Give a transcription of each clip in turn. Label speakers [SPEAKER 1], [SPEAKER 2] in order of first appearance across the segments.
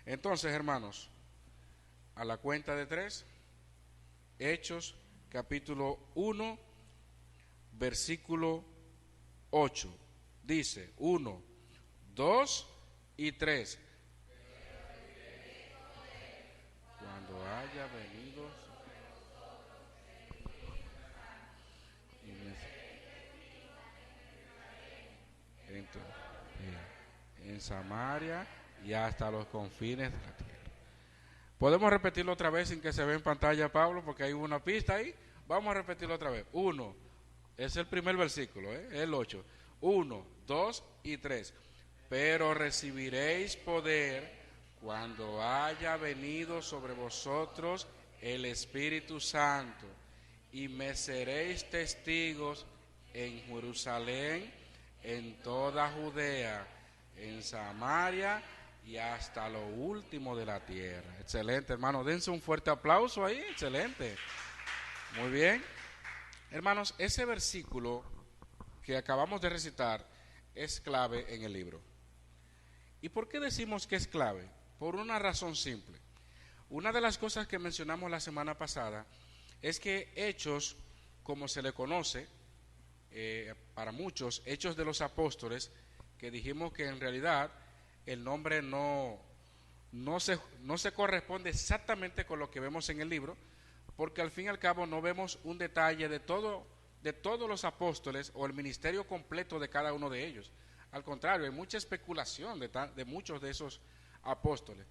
[SPEAKER 1] Entonces, hermanos, a la cuenta de tres, Hechos capítulo 1, versículo 8. Dice 1, 2 y 3. Cuando haya venido en Samaria y hasta los confines de la tierra. Podemos repetirlo otra vez sin que se vea en pantalla, Pablo, porque hay una pista ahí. Vamos a repetirlo otra vez. 1, es el primer versículo, el 8. 1, 2 y 3. Pero recibiréis poder cuando haya venido sobre vosotros el Espíritu Santo, y me seréis testigos en Jerusalén, en toda Judea, en Samaria y hasta lo último de la tierra. Excelente, hermano. Dense un fuerte aplauso ahí. Excelente. Muy bien. Hermanos, ese versículo que acabamos de recitar es clave en el libro. ¿Y por qué decimos que es clave? Por una razón simple. Una de las cosas que mencionamos la semana pasada es que Hechos, como se le conoce, para muchos, Hechos de los Apóstoles, que dijimos que en realidad el nombre no se corresponde exactamente con lo que vemos en el libro, porque al fin y al cabo no vemos un detalle de todos los apóstoles o el ministerio completo de cada uno de ellos. Al contrario, hay mucha especulación de muchos de esos apóstoles,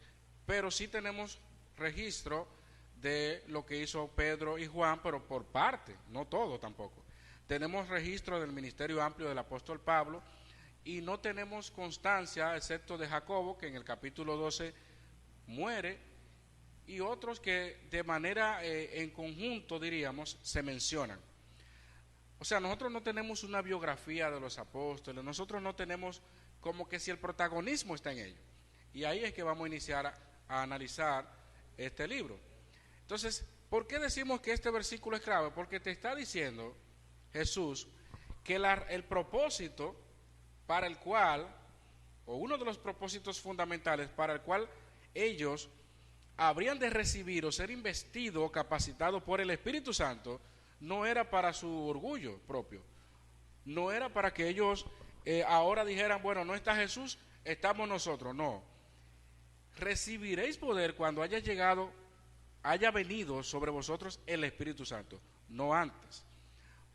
[SPEAKER 1] pero sí tenemos registro de lo que hizo Pedro y Juan, pero por parte, no todo tampoco. Tenemos registro del ministerio amplio del apóstol Pablo, y no tenemos constancia, excepto de Jacobo, que en el capítulo 12 muere, y otros que de manera en conjunto, diríamos, se mencionan. O sea, nosotros no tenemos una biografía de los apóstoles, nosotros no tenemos como que si el protagonismo está en ellos. Y ahí es que vamos a iniciar a analizar este libro. Entonces, ¿por qué decimos que este versículo es clave? Porque te está diciendo Jesús que el propósito para el cual, o uno de los propósitos fundamentales para el cual ellos habrían de recibir o ser investidos o capacitados por el Espíritu Santo, no era para su orgullo propio, no era para que ellos ahora dijeran, bueno, no está Jesús, estamos nosotros, no. Recibiréis poder cuando haya venido sobre vosotros el Espíritu Santo, no antes,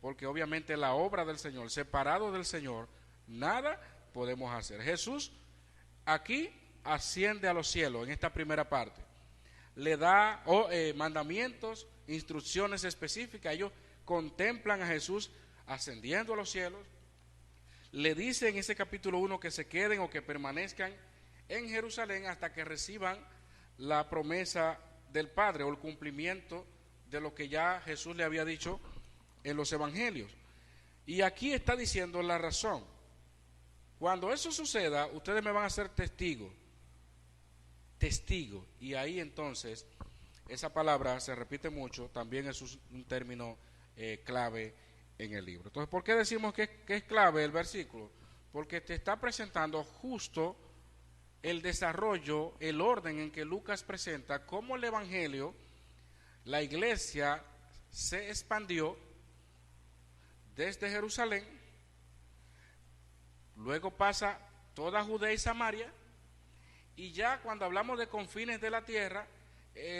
[SPEAKER 1] porque obviamente la obra del Señor, separado del Señor, nada podemos hacer. Jesús aquí asciende a los cielos en esta primera parte, le da mandamientos, instrucciones específicas. Ellos contemplan a Jesús ascendiendo a los cielos, le dice en ese capítulo 1 que se queden o que permanezcan en Jerusalén hasta que reciban la promesa del Padre o el cumplimiento de lo que ya Jesús le había dicho en los evangelios. Y aquí está diciendo la razón. Cuando eso suceda, ustedes me van a ser testigos. Y ahí entonces, esa palabra se repite mucho, también es un término clave en el libro. Entonces, ¿por qué decimos que es clave el versículo? Porque te está presentando justo el desarrollo, el orden en que Lucas presenta cómo el evangelio, la iglesia se expandió desde Jerusalén, luego pasa toda Judea y Samaria, y ya cuando hablamos de confines de la tierra,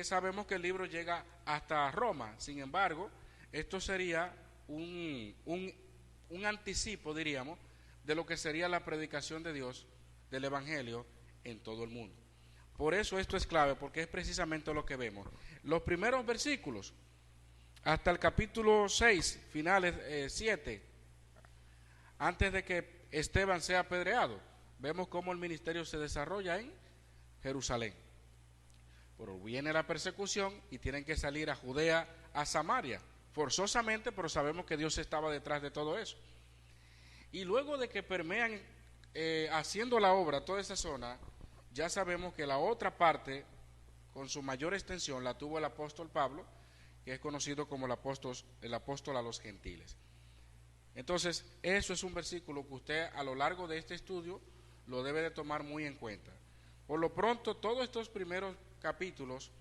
[SPEAKER 1] sabemos que el libro llega hasta Roma. Sin embargo, esto sería un anticipo, diríamos, de lo que sería la predicación de Dios, del evangelio, en todo el mundo. Por eso esto es clave, porque es precisamente lo que vemos. Los primeros versículos, hasta el capítulo 6, finales 7, antes de que Esteban sea apedreado, vemos cómo el ministerio se desarrolla en Jerusalén. Pero viene la persecución y tienen que salir a Judea, a Samaria, forzosamente, pero sabemos que Dios estaba detrás de todo eso. Y luego de que permean haciendo la obra toda esa zona, ya sabemos que la otra parte, con su mayor extensión, la tuvo el apóstol Pablo, que es conocido como el apóstol a los gentiles. Entonces, eso es un versículo que usted a lo largo de este estudio lo debe de tomar muy en cuenta, Por lo pronto, todos estos primeros capítulos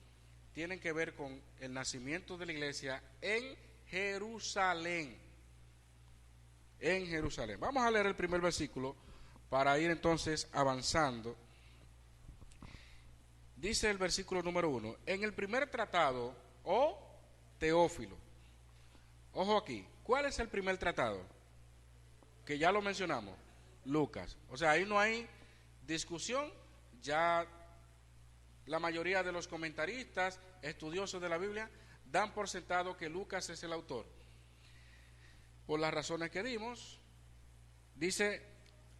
[SPEAKER 1] tienen que ver con el nacimiento de la iglesia en Jerusalén. En Jerusalén. Vamos a leer el primer versículo para ir entonces avanzando. Dice el versículo número 1, en el primer tratado, oh Teófilo. Ojo aquí, ¿cuál es el primer tratado? Que ya lo mencionamos, Lucas. O sea, ahí no hay discusión, ya la mayoría de los comentaristas, estudiosos de la Biblia, dan por sentado que Lucas es el autor. Por las razones que dimos, dice,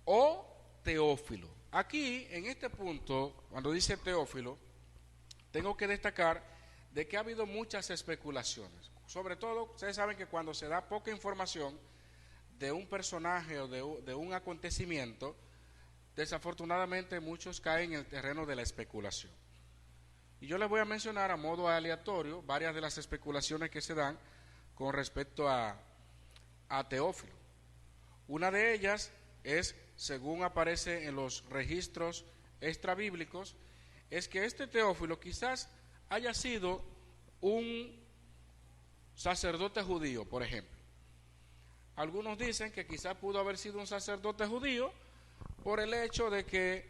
[SPEAKER 1] oh Teófilo. Aquí, en este punto, cuando dice Teófilo, tengo que destacar de que ha habido muchas especulaciones. Sobre todo, ustedes saben que cuando se da poca información de un personaje o de un acontecimiento, desafortunadamente muchos caen en el terreno de la especulación. Y yo les voy a mencionar a modo aleatorio varias de las especulaciones que se dan con respecto a Teófilo. Una de ellas es, según aparece en los registros extrabíblicos, es que este Teófilo quizás haya sido un sacerdote judío, por ejemplo. Algunos dicen que quizás pudo haber sido un sacerdote judío por el hecho de que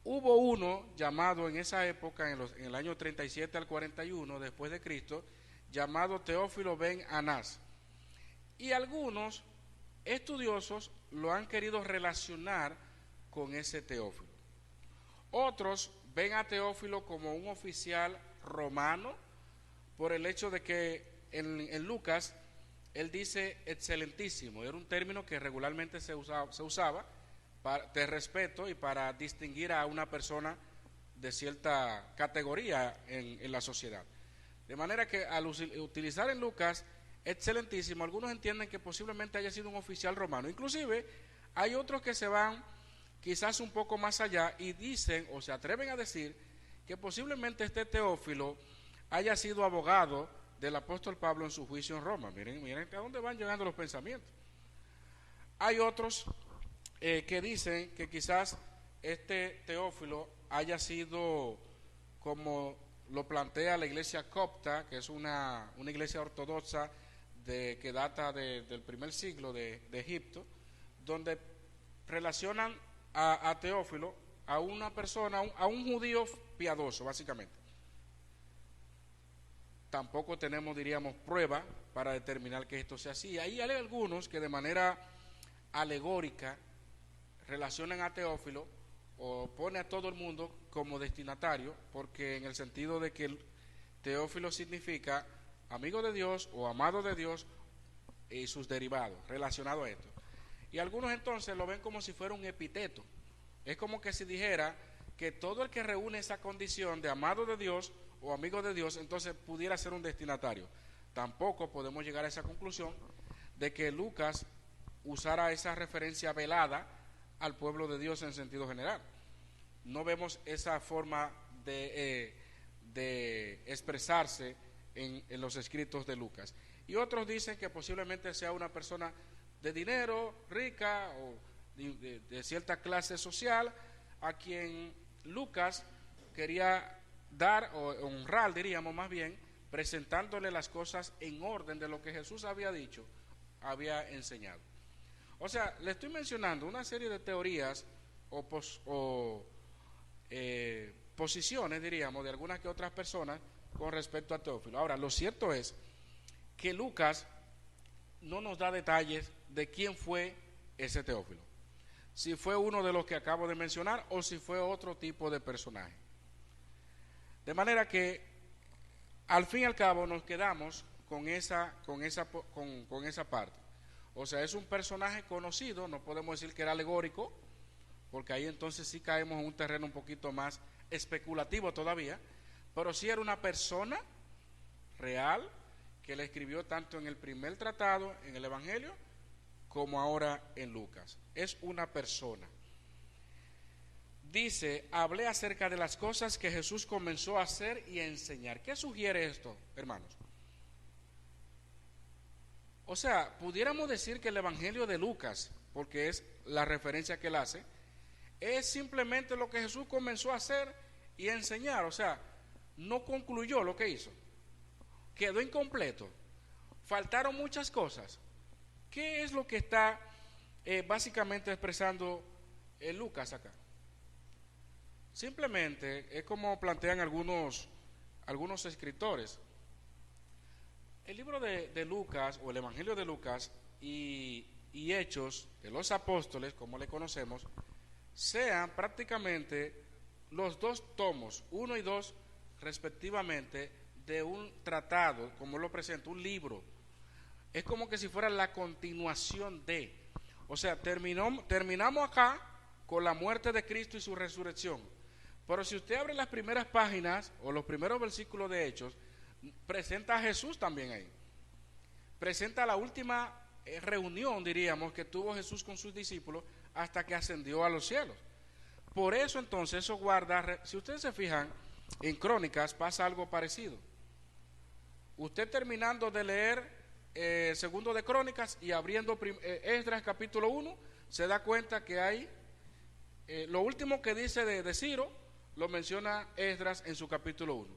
[SPEAKER 1] hubo uno llamado en esa época, en el año 37 al 41 después de Cristo, llamado Teófilo ben Anás. Y algunos estudiosos lo han querido relacionar con ese Teófilo. Otros ven a Teófilo como un oficial romano por el hecho de que en Lucas él dice excelentísimo, era un término que regularmente se usaba de respeto y para distinguir a una persona de cierta categoría en la sociedad. De manera que al utilizar en Lucas excelentísimo, algunos entienden que posiblemente haya sido un oficial romano. Inclusive hay otros que se van quizás un poco más allá y dicen o se atreven a decir que posiblemente este Teófilo haya sido abogado del apóstol Pablo en su juicio en Roma. Miren a dónde van llegando los pensamientos. Hay otros que dicen que quizás este Teófilo haya sido, como lo plantea la iglesia copta, que es una iglesia ortodoxa que data del primer siglo de Egipto, donde relacionan a Teófilo a una persona, a un judío piadoso, básicamente. Tampoco tenemos, diríamos, prueba para determinar que esto sea así. Ahí hay algunos que de manera alegórica relacionan a Teófilo o pone a todo el mundo como destinatario, porque en el sentido de que Teófilo significa amigo de Dios o amado de Dios y sus derivados relacionados a esto. Y algunos entonces lo ven como si fuera un epíteto. Es como que si dijera que todo el que reúne esa condición de amado de Dios o amigo de Dios, entonces pudiera ser un destinatario. Tampoco podemos llegar a esa conclusión de que Lucas usara esa referencia velada al pueblo de Dios en sentido general. No vemos esa forma de expresarse en los escritos de Lucas. Y otros dicen que posiblemente sea una persona de dinero, rica o de cierta clase social, a quien Lucas quería dar o honrar, diríamos más bien, presentándole las cosas en orden de lo que Jesús había dicho, había enseñado. O sea, le estoy mencionando una serie de teorías o posiciones, diríamos, de algunas que otras personas con respecto a Teófilo. Ahora, lo cierto es que Lucas no nos da detalles de quién fue ese Teófilo, si fue uno de los que acabo de mencionar o si fue otro tipo de personaje. De manera que al fin y al cabo nos quedamos con esa parte. O sea, es un personaje conocido, no podemos decir que era alegórico, porque ahí entonces sí caemos en un terreno un poquito más especulativo todavía, pero sí era una persona real que le escribió tanto en el primer tratado, en el Evangelio, como ahora en Lucas. Es una persona. Dice, hablé acerca de las cosas que Jesús comenzó a hacer y a enseñar. ¿Qué sugiere esto, hermanos? O sea, pudiéramos decir que el Evangelio de Lucas, porque es la referencia que él hace, es simplemente lo que Jesús comenzó a hacer y a enseñar. O sea, no concluyó lo que hizo, quedó incompleto, faltaron muchas cosas. ¿Qué es lo que está básicamente expresando Lucas acá? Simplemente es como plantean algunos escritores. El libro de Lucas, o el Evangelio de Lucas y Hechos de los Apóstoles, como le conocemos, sean prácticamente los dos tomos, 1 y 2 respectivamente, de un tratado, como lo presenta, un libro. Es como que si fuera la continuación de. O sea, terminamos acá con la muerte de Cristo y su resurrección. Pero si usted abre las primeras páginas o los primeros versículos de Hechos, presenta a Jesús también ahí. Presenta la última reunión, diríamos, que tuvo Jesús con sus discípulos hasta que ascendió a los cielos. Por eso entonces eso guarda, si ustedes se fijan, en Crónicas pasa algo parecido. Usted terminando de leer segundo de Crónicas y abriendo Esdras capítulo 1, se da cuenta que hay, lo último que dice de Ciro, lo menciona Esdras en su capítulo 1.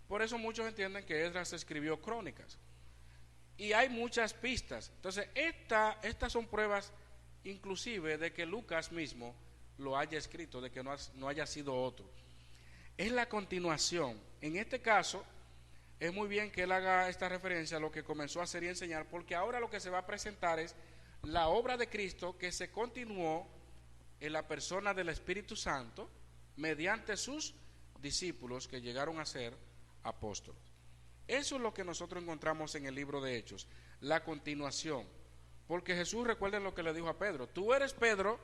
[SPEAKER 1] Por eso muchos entienden que Esdras escribió Crónicas. Y hay muchas pistas. Entonces, estas son pruebas inclusive de que Lucas mismo lo haya escrito, de que no haya sido otro. Es la continuación. En este caso, es muy bien que él haga esta referencia a lo que comenzó a hacer y enseñar, porque ahora lo que se va a presentar es la obra de Cristo que se continuó en la persona del Espíritu Santo mediante sus discípulos que llegaron a ser apóstoles. Eso es lo que nosotros encontramos en el libro de Hechos, la continuación. Porque Jesús, recuerden lo que le dijo a Pedro: tú eres Pedro,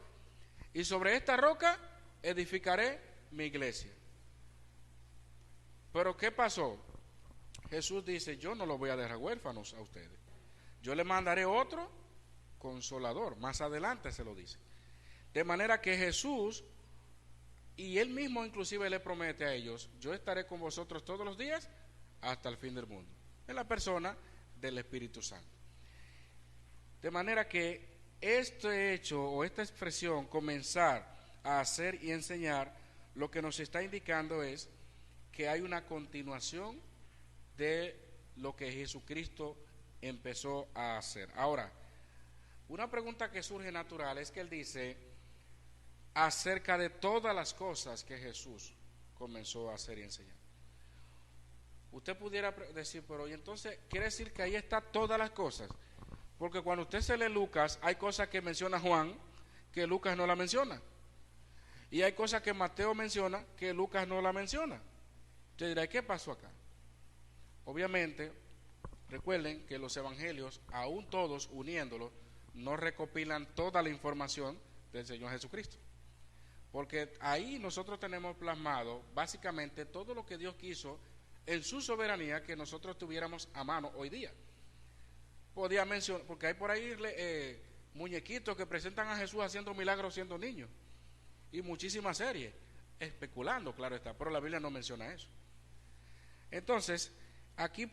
[SPEAKER 1] y sobre esta roca edificaré mi iglesia. Pero ¿qué pasó? Jesús dice: yo no los voy a dejar huérfanos a ustedes, yo le mandaré otro consolador. Más adelante se lo dice. De manera que Jesús, y él mismo inclusive le promete a ellos: yo estaré con vosotros todos los días hasta el fin del mundo, en la persona del Espíritu Santo. De manera que este hecho o esta expresión, comenzar a hacer y enseñar, lo que nos está indicando es que hay una continuación de lo que Jesucristo empezó a hacer. Ahora, una pregunta que surge natural es que él dice acerca de todas las cosas que Jesús comenzó a hacer y enseñar. Usted pudiera decir, pero y entonces quiere decir que ahí está todas las cosas, porque cuando usted se lee Lucas, hay cosas que menciona Juan que Lucas no la menciona, y hay cosas que Mateo menciona que Lucas no la menciona. Usted dirá: ¿qué pasó acá? Obviamente, recuerden que los evangelios, aún todos uniéndolos, no recopilan toda la información del Señor Jesucristo, porque ahí nosotros tenemos plasmado básicamente todo lo que Dios quiso en su soberanía que nosotros tuviéramos a mano hoy día. Podía mencionar, porque hay por ahí muñequitos que presentan a Jesús haciendo milagros siendo niño, y muchísimas series, especulando, claro está, pero la Biblia no menciona eso. Entonces, aquí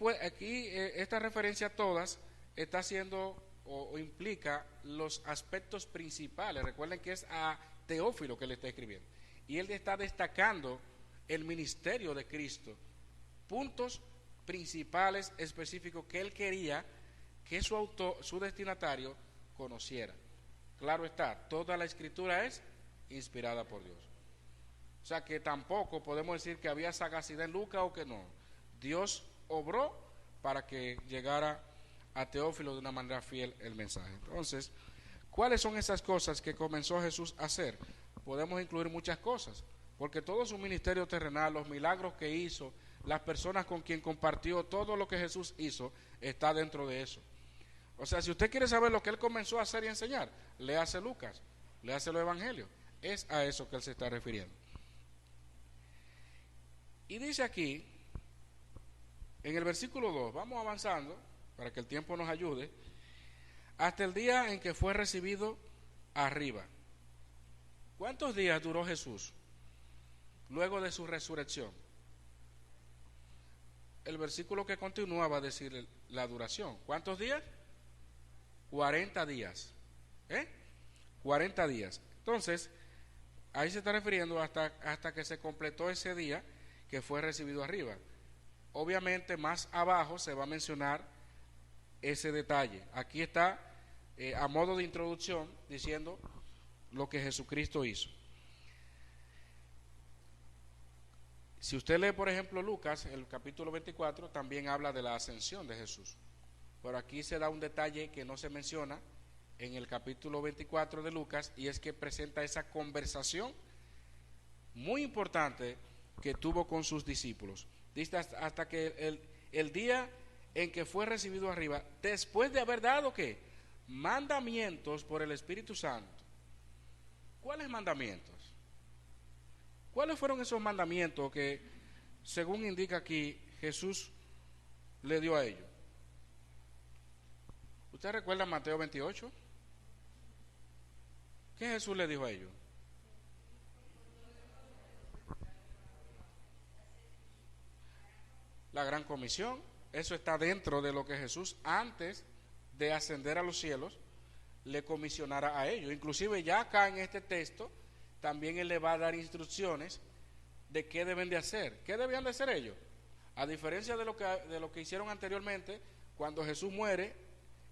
[SPEAKER 1] esta referencia a todas está haciendo o implica los aspectos principales. Recuerden que es a Teófilo que le está escribiendo, y él está destacando el ministerio de Cristo, puntos principales específicos que él quería que su destinatario conociera. Claro está, toda la escritura es inspirada por Dios. O sea que tampoco podemos decir que había sagacidad en Lucas o que no. Dios obró para que llegara a Teófilo de una manera fiel el mensaje. Entonces, ¿cuáles son esas cosas que comenzó Jesús a hacer? Podemos incluir muchas cosas, porque todo su ministerio terrenal, los milagros que hizo, las personas con quien compartió, todo lo que Jesús hizo está dentro de eso. O sea, si usted quiere saber lo que él comenzó a hacer y enseñar, léase Lucas, léase los evangelios. Es a eso que él se está refiriendo. Y dice aquí, en el versículo 2, vamos avanzando para que el tiempo nos ayude, hasta el día en que fue recibido arriba. ¿Cuántos días duró Jesús luego de su resurrección? El versículo que continúa va a decir la duración. ¿Cuántos días? 40 días. 40 días. Entonces, ahí se está refiriendo hasta que se completó ese día que fue recibido arriba. Obviamente más abajo se va a mencionar ese detalle. Aquí está a modo de introducción diciendo lo que Jesucristo hizo. Si usted lee, por ejemplo, Lucas, el capítulo 24, también habla de la ascensión de Jesús. Pero aquí se da un detalle que no se menciona en el capítulo 24 de Lucas, y es que presenta esa conversación muy importante que tuvo con sus discípulos. Dice hasta que el día en que fue recibido arriba, después de haber dado ¿qué? Mandamientos por el Espíritu Santo. ¿Cuáles mandamientos? ¿Cuáles fueron esos mandamientos que, según indica aquí, Jesús le dio a ellos? ¿Usted recuerda Mateo 28? ¿Qué Jesús le dijo a ellos? La gran comisión. Eso está dentro de lo que Jesús, antes de ascender a los cielos, le comisionara a ellos. Inclusive ya acá en este texto también Él le va a dar instrucciones de qué deben de hacer. ¿Qué debían de hacer ellos? A diferencia de lo que hicieron anteriormente, cuando Jesús muere,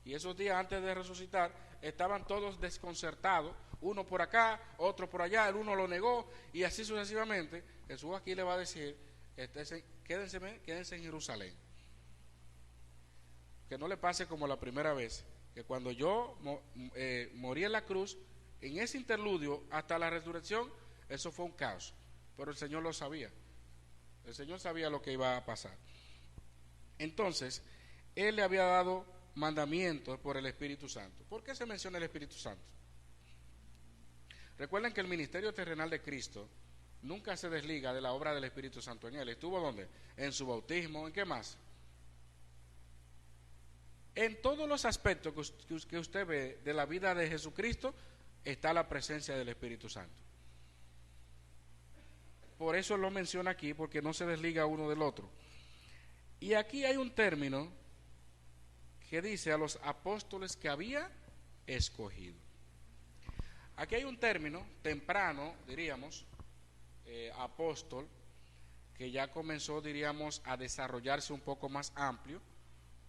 [SPEAKER 1] y esos días antes de resucitar, estaban todos desconcertados, uno por acá, otro por allá, el uno lo negó, y así sucesivamente. Jesús aquí le va a decir, quédense en Jerusalén. Que no le pase como la primera vez, que cuando yo morí en la cruz, en ese interludio hasta la resurrección, eso fue un caos, pero el Señor lo sabía. El Señor sabía lo que iba a pasar. Entonces, Él le había dado mandamientos por el Espíritu Santo. ¿Por qué se menciona el Espíritu Santo? Recuerden que el ministerio terrenal de Cristo nunca se desliga de la obra del Espíritu Santo en Él. ¿Estuvo dónde? En su bautismo. ¿En qué más? En todos los aspectos que usted ve de la vida de Jesucristo está la presencia del Espíritu Santo. Por eso lo menciona aquí, porque no se desliga uno del otro. Y aquí hay un término que dice a los apóstoles que había escogido. Aquí hay un término temprano, diríamos, apóstol, que ya comenzó, diríamos, a desarrollarse un poco más amplio,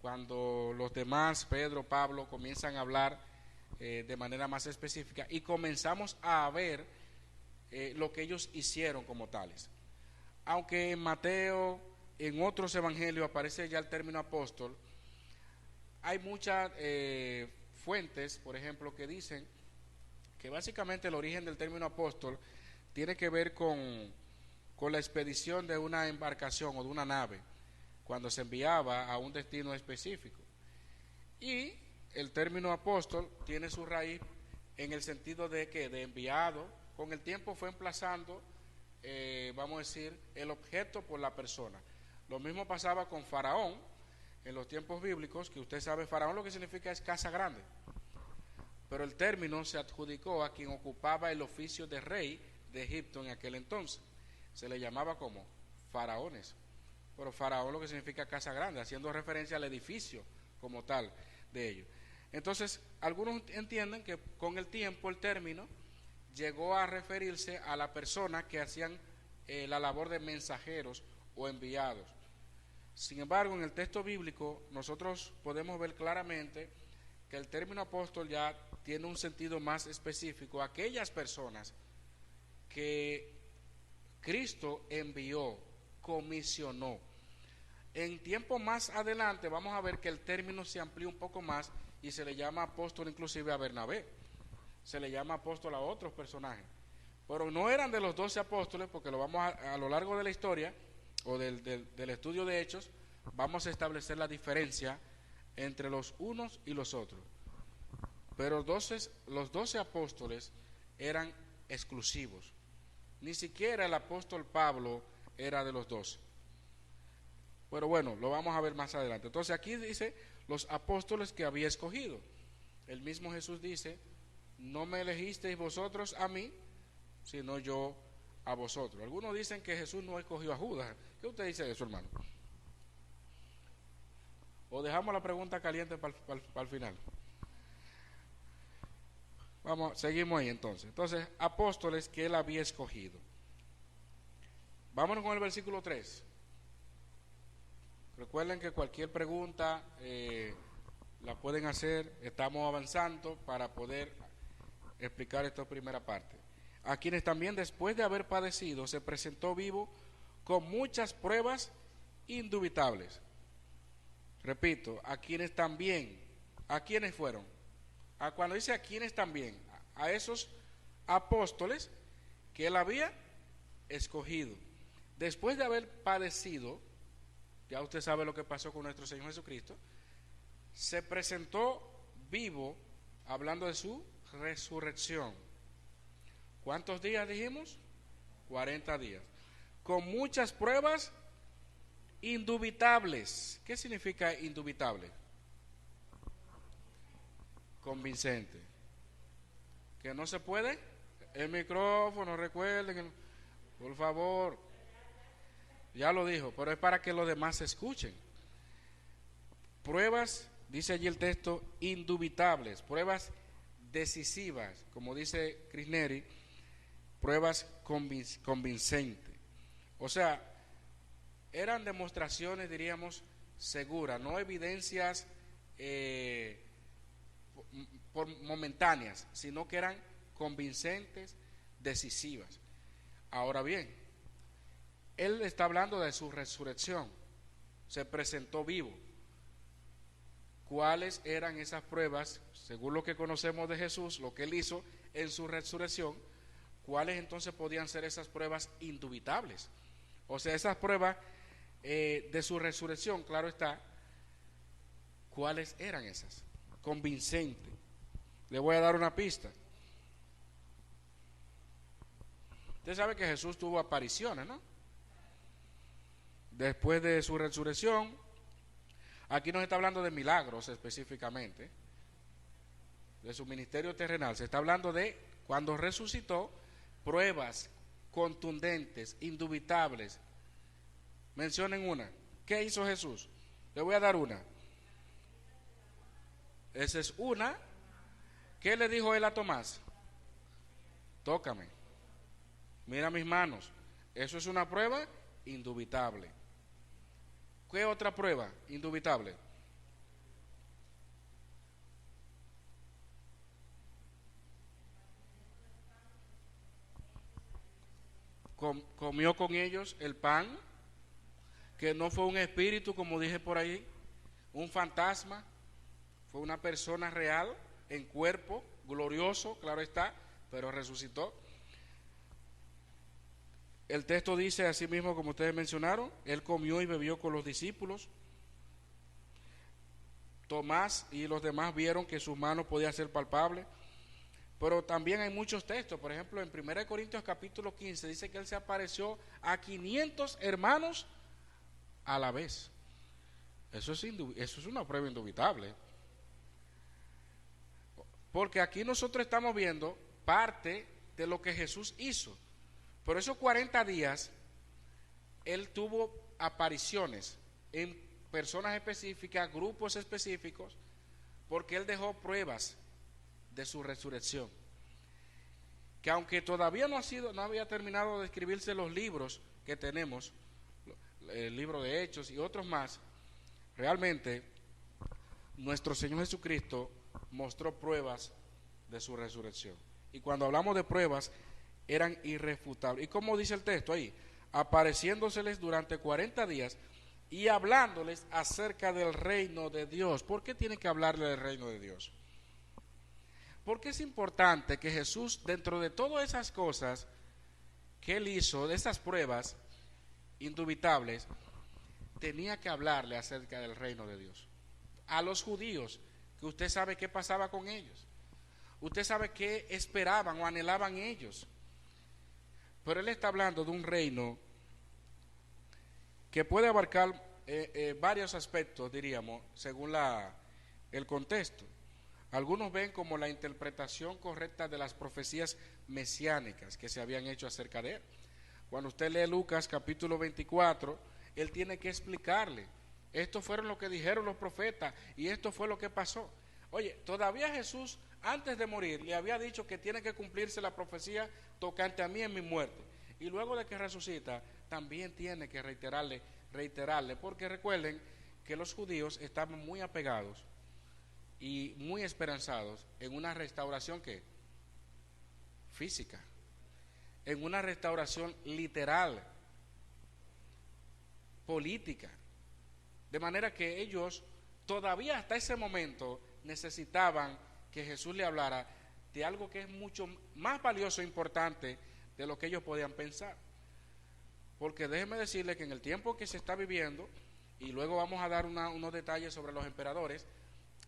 [SPEAKER 1] cuando los demás, Pedro, Pablo, comienzan a hablar de manera más específica y comenzamos a ver lo que ellos hicieron como tales. Aunque en Mateo, en otros evangelios aparece ya el término apóstol, hay muchas fuentes, por ejemplo, que dicen que básicamente el origen del término apóstol tiene que ver con la expedición de una embarcación o de una nave, cuando se enviaba a un destino específico. Y el término apóstol tiene su raíz en el sentido de que de enviado, con el tiempo fue emplazando, vamos a decir, el objeto por la persona. Lo mismo pasaba con Faraón en los tiempos bíblicos, que usted sabe, Faraón lo que significa es casa grande, pero el término se adjudicó a quien ocupaba el oficio de rey de Egipto en aquel entonces. Se le llamaba como faraones, pero Faraón lo que significa casa grande, haciendo referencia al edificio como tal de ellos. Entonces, algunos entienden que con el tiempo el término llegó a referirse a la persona que hacían la labor de mensajeros o enviados. Sin embargo, en el texto bíblico nosotros podemos ver claramente que el término apóstol ya tiene un sentido más específico a aquellas personas que Cristo envió, comisionó. En tiempo más adelante vamos a ver que el término se amplía un poco más y se le llama apóstol inclusive a Bernabé, se le llama apóstol a otros personajes, pero no eran de los 12 apóstoles, porque lo vamos a lo largo de la historia o del estudio de Hechos vamos a establecer la diferencia entre los unos y los otros. Pero los 12 apóstoles eran exclusivos. Ni siquiera el apóstol Pablo era de los 12. Pero bueno, lo vamos a ver más adelante. Entonces aquí dice los apóstoles que había escogido. El mismo Jesús dice, no me elegisteis vosotros a mí, sino yo a vosotros. Algunos dicen que Jesús no escogió a Judas. ¿Qué usted dice de eso, hermano? ¿O dejamos la pregunta caliente para el final? Vamos, seguimos ahí entonces. Entonces, apóstoles que él había escogido. Vámonos con el versículo 3. Recuerden que cualquier pregunta la pueden hacer, estamos avanzando para poder explicar esta primera parte. A quienes también después de haber padecido se presentó vivo con muchas pruebas indubitables. Repito, a quienes también, ¿a quienes fueron? Cuando dice a quienes también, a esos apóstoles que él había escogido. Después de haber padecido, ya usted sabe lo que pasó con nuestro Señor Jesucristo, se presentó vivo, hablando de su resurrección. ¿Cuántos días dijimos? 40 días. Con muchas pruebas indubitables. ¿Qué significa indubitable? Convincente. ¿Que no se puede? El micrófono, recuerden, por favor. Ya lo dijo, pero es para que los demás se escuchen. Pruebas, dice allí el texto, indubitables, pruebas decisivas, como dice Krishneri, pruebas convincentes. O sea, eran demostraciones, diríamos, seguras, no evidencias momentáneas, sino que eran convincentes, decisivas. Ahora bien, él está hablando de su resurrección, se presentó vivo. ¿Cuáles eran esas pruebas, según lo que conocemos de Jesús, lo que él hizo en su resurrección? ¿Cuáles entonces podían ser esas pruebas indubitables? O sea, esas pruebas de su resurrección, claro está, ¿cuáles eran esas? Convincente. Le voy a dar una pista. Usted sabe que Jesús tuvo apariciones, ¿no? Después de su resurrección, aquí nos está hablando de milagros específicamente, de su ministerio terrenal. Se está hablando de cuando resucitó, pruebas contundentes, indubitables. Mencionen una. ¿Qué hizo Jesús? Le voy a dar una. Esa es una. ¿Qué le dijo él a Tomás? Tócame. Mira mis manos. Eso es una prueba indubitable. ¿Qué otra prueba indubitable? Comió con ellos el pan, que no fue un espíritu, como dije por ahí, un fantasma, fue una persona real, en cuerpo, glorioso, claro está, pero resucitó. El texto dice así mismo, como ustedes mencionaron, él comió y bebió con los discípulos. Tomás y los demás vieron que sus manos podían ser palpables. Pero también hay muchos textos, por ejemplo, en 1 Corintios capítulo 15 dice que él se apareció a 500 hermanos a la vez. Eso es una prueba indubitable. Porque aquí nosotros estamos viendo parte de lo que Jesús hizo. Por esos 40 días, él tuvo apariciones en personas específicas, grupos específicos, porque él dejó pruebas de su resurrección. Que aunque todavía no había terminado de escribirse los libros que tenemos, el libro de Hechos y otros más, realmente nuestro Señor Jesucristo mostró pruebas de su resurrección. Y cuando hablamos de pruebas, eran irrefutables. ¿Y cómo dice el texto ahí? Apareciéndoseles durante 40 días y hablándoles acerca del reino de Dios. ¿Por qué tiene que hablarle del reino de Dios? Porque es importante que Jesús, dentro de todas esas cosas que él hizo, de esas pruebas indubitables, tenía que hablarle acerca del reino de Dios. A los judíos, que usted sabe qué pasaba con ellos. Usted sabe qué esperaban o anhelaban ellos. Pero él está hablando de un reino que puede abarcar varios aspectos, diríamos, según el contexto. Algunos ven como la interpretación correcta de las profecías mesiánicas que se habían hecho acerca de él. Cuando usted lee Lucas capítulo 24, él tiene que explicarle, esto fueron lo que dijeron los profetas y esto fue lo que pasó. Oye, todavía Jesús antes de morir, le había dicho que tiene que cumplirse la profecía tocante a mí en mi muerte. Y luego de que resucita, también tiene que reiterarle, porque recuerden que los judíos estaban muy apegados y muy esperanzados en una restauración que física, en una restauración literal, política, de manera que ellos todavía hasta ese momento necesitaban que Jesús le hablara de algo que es mucho más valioso e importante de lo que ellos podían pensar. Porque déjenme decirles que en el tiempo que se está viviendo, y luego vamos a dar unos detalles sobre los emperadores,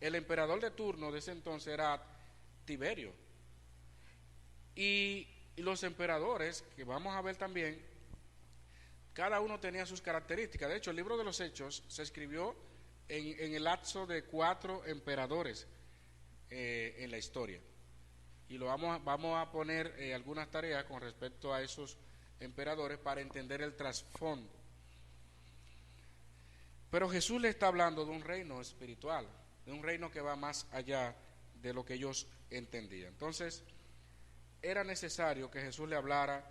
[SPEAKER 1] el emperador de turno de ese entonces era Tiberio. Y los emperadores, que vamos a ver también, cada uno tenía sus características. De hecho, el libro de los Hechos se escribió en el lapso de 4 emperadores en la historia. Y vamos a poner algunas tareas con respecto a esos emperadores para entender el trasfondo. Pero Jesús le está hablando de un reino espiritual, de un reino que va más allá de lo que ellos entendían. Entonces, era necesario que Jesús le hablara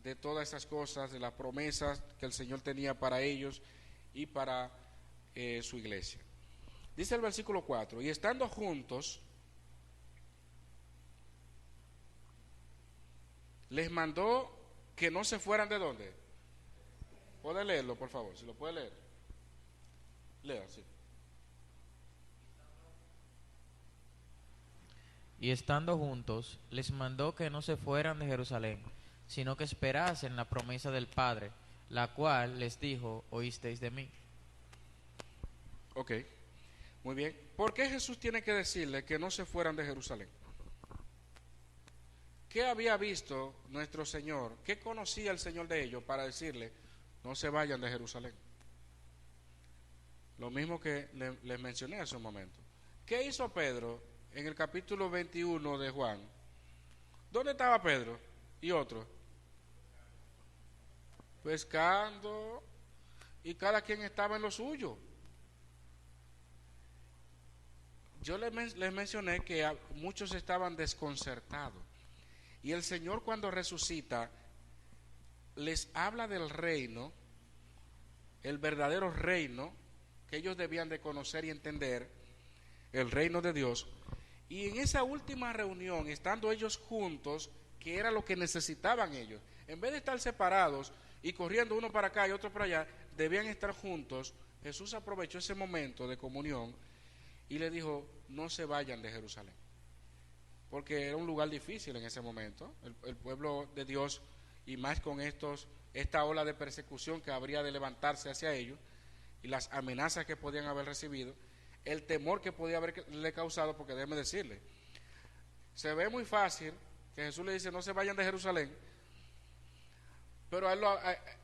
[SPEAKER 1] de todas esas cosas, de las promesas que el Señor tenía para ellos y para su iglesia. Dice el versículo 4, y estando juntos, les mandó que no se fueran de dónde. ¿Puede leerlo, por favor? Si lo puede leer. Lea, sí.
[SPEAKER 2] Y estando juntos, les mandó que no se fueran de Jerusalén, sino que esperasen la promesa del Padre, la cual les dijo, oísteis de mí.
[SPEAKER 1] Ok, muy bien. ¿Por qué Jesús tiene que decirle que no se fueran de Jerusalén? ¿Qué había visto nuestro Señor? ¿Qué conocía el Señor de ellos para decirle, no se vayan de Jerusalén? Lo mismo que les mencioné hace un momento. ¿Qué hizo Pedro en el capítulo 21 de Juan? ¿Dónde estaba Pedro y otro? Pescando, y cada quien estaba en lo suyo. Yo les mencioné que muchos estaban desconcertados. Y el Señor, cuando resucita, les habla del reino, el verdadero reino que ellos debían de conocer y entender, el reino de Dios. Y en esa última reunión, estando ellos juntos, que era lo que necesitaban ellos, en vez de estar separados y corriendo uno para acá y otro para allá, debían estar juntos. Jesús aprovechó ese momento de comunión y le dijo, no se vayan de Jerusalén, porque era un lugar difícil en ese momento. El pueblo de Dios, y más con esta ola de persecución que habría de levantarse hacia ellos, y las amenazas que podían haber recibido, el temor que podía haberle causado, porque déjeme decirle, se ve muy fácil que Jesús le dice no se vayan de Jerusalén, pero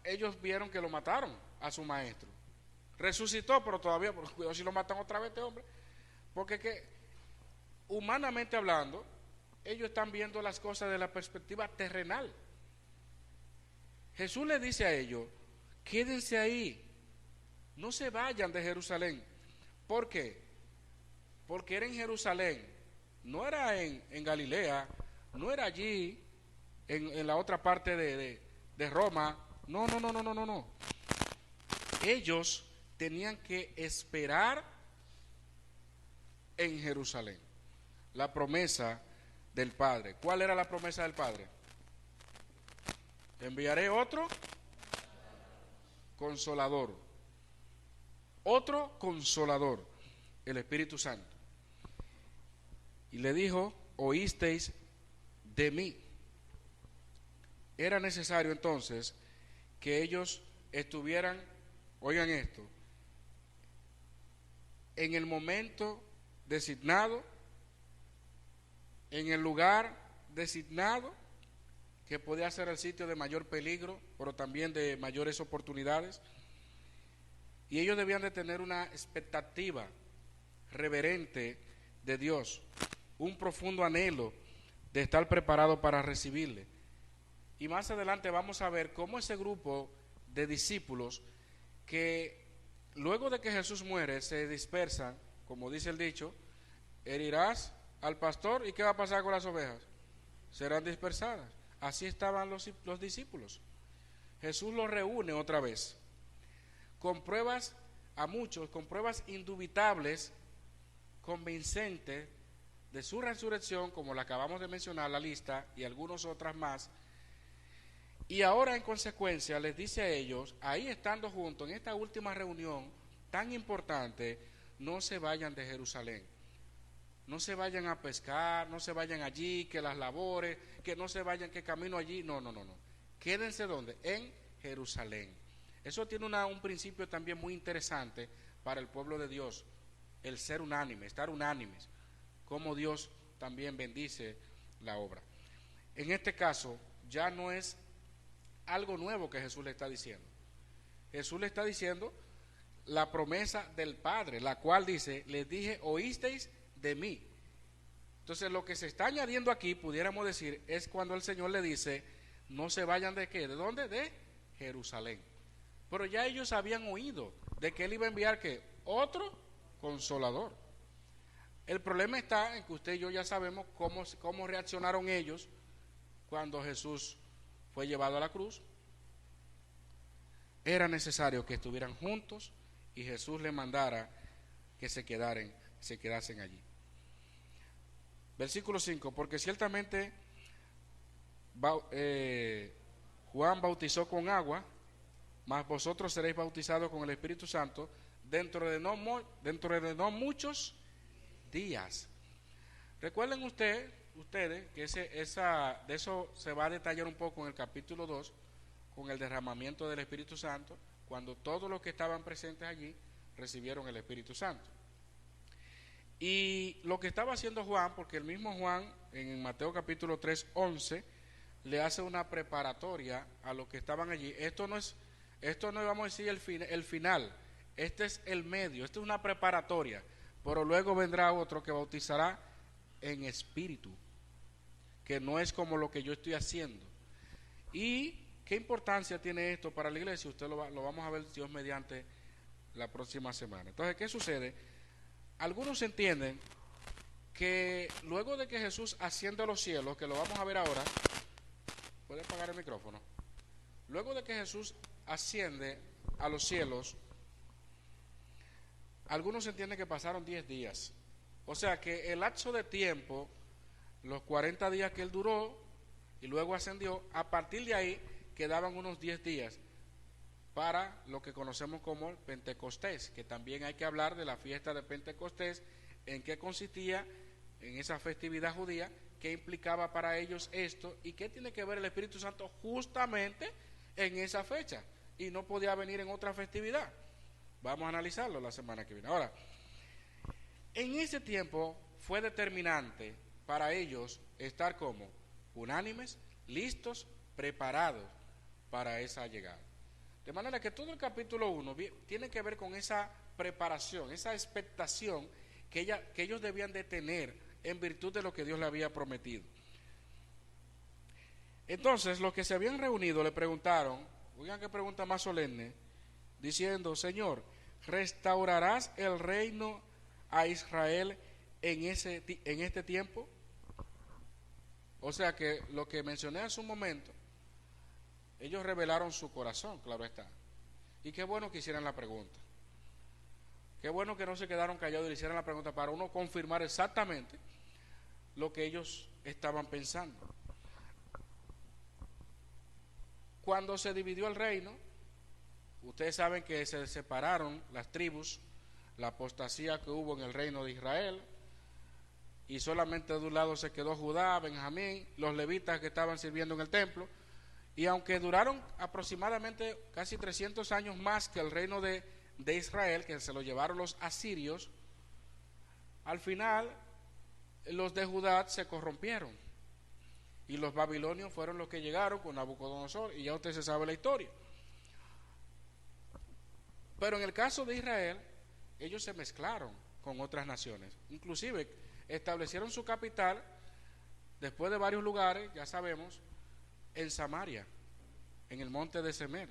[SPEAKER 1] ellos vieron que lo mataron a su maestro. Resucitó, pero todavía, cuidado si lo matan otra vez este hombre, porque humanamente hablando, ellos están viendo las cosas de la perspectiva terrenal. Jesús le dice a ellos, quédense ahí, no se vayan de Jerusalén. ¿Por qué? Porque era en Jerusalén, no era en Galilea, no era allí, en la otra parte de Roma. No. Ellos tenían que esperar en Jerusalén la promesa del Padre. ¿Cuál era la promesa del Padre? Enviaré otro consolador. Otro consolador, el Espíritu Santo. Y le dijo, oísteis de mí. Era necesario entonces que ellos estuvieran, oigan esto, en el momento designado, en el lugar designado, que podía ser el sitio de mayor peligro, pero también de mayores oportunidades. Y ellos debían de tener una expectativa reverente de Dios, un profundo anhelo de estar preparado para recibirle. Y más adelante vamos a ver cómo ese grupo de discípulos que luego de que Jesús muere se dispersan, como dice el dicho, herirás al pastor, ¿y qué va a pasar con las ovejas? Serán dispersadas. Así estaban los discípulos. Jesús los reúne otra vez, con pruebas a muchos, con pruebas indubitables, convincentes de su resurrección, como la acabamos de mencionar, la lista, y algunas otras más. Y ahora en consecuencia les dice a ellos, ahí estando juntos, en esta última reunión tan importante, no se vayan de Jerusalén. No se vayan a pescar, no se vayan allí, que las labores, que no se vayan, que camino allí. No. Quédense ¿dónde? En Jerusalén. Eso tiene un principio también muy interesante para el pueblo de Dios, el ser unánime, estar unánimes, como Dios también bendice la obra. En este caso, ya no es algo nuevo que Jesús le está diciendo. Jesús le está diciendo la promesa del Padre, la cual dice, les dije, oísteis de mí. Entonces lo que se está añadiendo aquí, pudiéramos decir, es cuando el Señor le dice, no se vayan de ¿qué? ¿De dónde? De Jerusalén. Pero ya ellos habían oído de que Él iba a enviar ¿qué? Otro consolador. El problema está en que usted y yo ya sabemos cómo reaccionaron ellos cuando Jesús fue llevado a la cruz. Era necesario que estuvieran juntos y Jesús le mandara que se quedasen allí. Versículo 5, porque ciertamente Juan bautizó con agua, mas vosotros seréis bautizados con el Espíritu Santo dentro de no muchos días. Recuerden ustedes que de eso se va a detallar un poco en el capítulo 2, con el derramamiento del Espíritu Santo, cuando todos los que estaban presentes allí recibieron el Espíritu Santo. Y lo que estaba haciendo Juan, porque el mismo Juan en Mateo capítulo 3, 11, le hace una preparatoria a los que estaban allí. Esto no vamos a decir el final, este es el medio, esto es una preparatoria, pero luego vendrá otro que bautizará en espíritu, que no es como lo que yo estoy haciendo. ¿Y qué importancia tiene esto para la iglesia? Usted lo vamos a ver, Dios mediante, la próxima semana. Entonces, ¿qué sucede? Algunos entienden que luego de que Jesús asciende a los cielos, que lo vamos a ver ahora, ¿puede apagar el micrófono? Luego de que Jesús asciende a los cielos, algunos entienden que pasaron 10 días. O sea que el lapso de tiempo, los 40 días que Él duró y luego ascendió, a partir de ahí quedaban unos 10 días para lo que conocemos como el Pentecostés, que también hay que hablar de la fiesta de Pentecostés, en qué consistía en esa festividad judía, qué implicaba para ellos esto y qué tiene que ver el Espíritu Santo justamente en esa fecha, y no podía venir en otra festividad. Vamos a analizarlo la semana que viene. Ahora, en ese tiempo fue determinante para ellos estar como unánimes, listos, preparados para esa llegada. De manera que todo el capítulo 1 tiene que ver con esa preparación, esa expectación que ellos debían de tener en virtud de lo que Dios le había prometido. Entonces, los que se habían reunido le preguntaron, oigan qué pregunta más solemne, diciendo, Señor, ¿restaurarás el reino a Israel en este tiempo? O sea que lo que mencioné hace un momento, ellos revelaron su corazón, claro está. Y qué bueno que hicieran la pregunta. Qué bueno que no se quedaron callados y le hicieran la pregunta para uno confirmar exactamente lo que ellos estaban pensando. Cuando se dividió el reino, ustedes saben que se separaron las tribus, la apostasía que hubo en el reino de Israel, y solamente de un lado se quedó Judá, Benjamín, los levitas que estaban sirviendo en el templo. Y aunque duraron aproximadamente casi 300 años más que el reino de Israel, que se lo llevaron los asirios, al final los de Judá se corrompieron y los babilonios fueron los que llegaron con Nabucodonosor, y ya usted se sabe la historia. Pero en el caso de Israel, ellos se mezclaron con otras naciones, inclusive establecieron su capital después de varios lugares, ya sabemos, en Samaria, en el monte de Semer,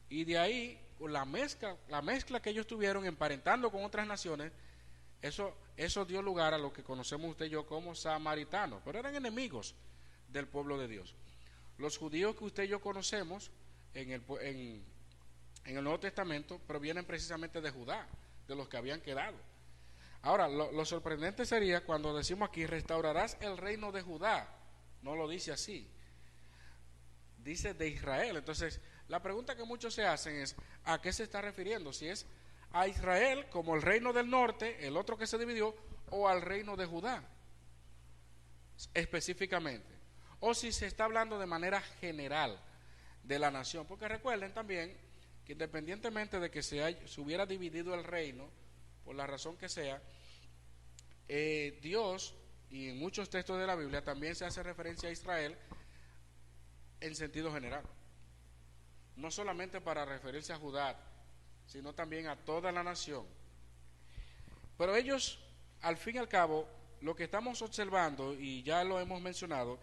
[SPEAKER 1] y de ahí la mezcla que ellos tuvieron emparentando con otras naciones, Eso dio lugar a lo que conocemos usted y yo como samaritanos, pero eran enemigos del pueblo de Dios. Los judíos que usted y yo conocemos en el Nuevo Testamento provienen precisamente de Judá, de los que habían quedado. Ahora, lo sorprendente sería cuando decimos aquí, restaurarás el reino de Judá. No lo dice así, dice de Israel. Entonces, la pregunta que muchos se hacen es, ¿a qué se está refiriendo? Si es a Israel como el reino del norte, el otro que se dividió, o al reino de Judá, específicamente. O si se está hablando de manera general de la nación. Porque recuerden también que independientemente de que se hubiera dividido el reino, por la razón que sea, Dios, y en muchos textos de la Biblia también se hace referencia a Israel en sentido general, no solamente para referirse a Judá, sino también a toda la nación. Pero ellos, al fin y al cabo, lo que estamos observando, y ya lo hemos mencionado,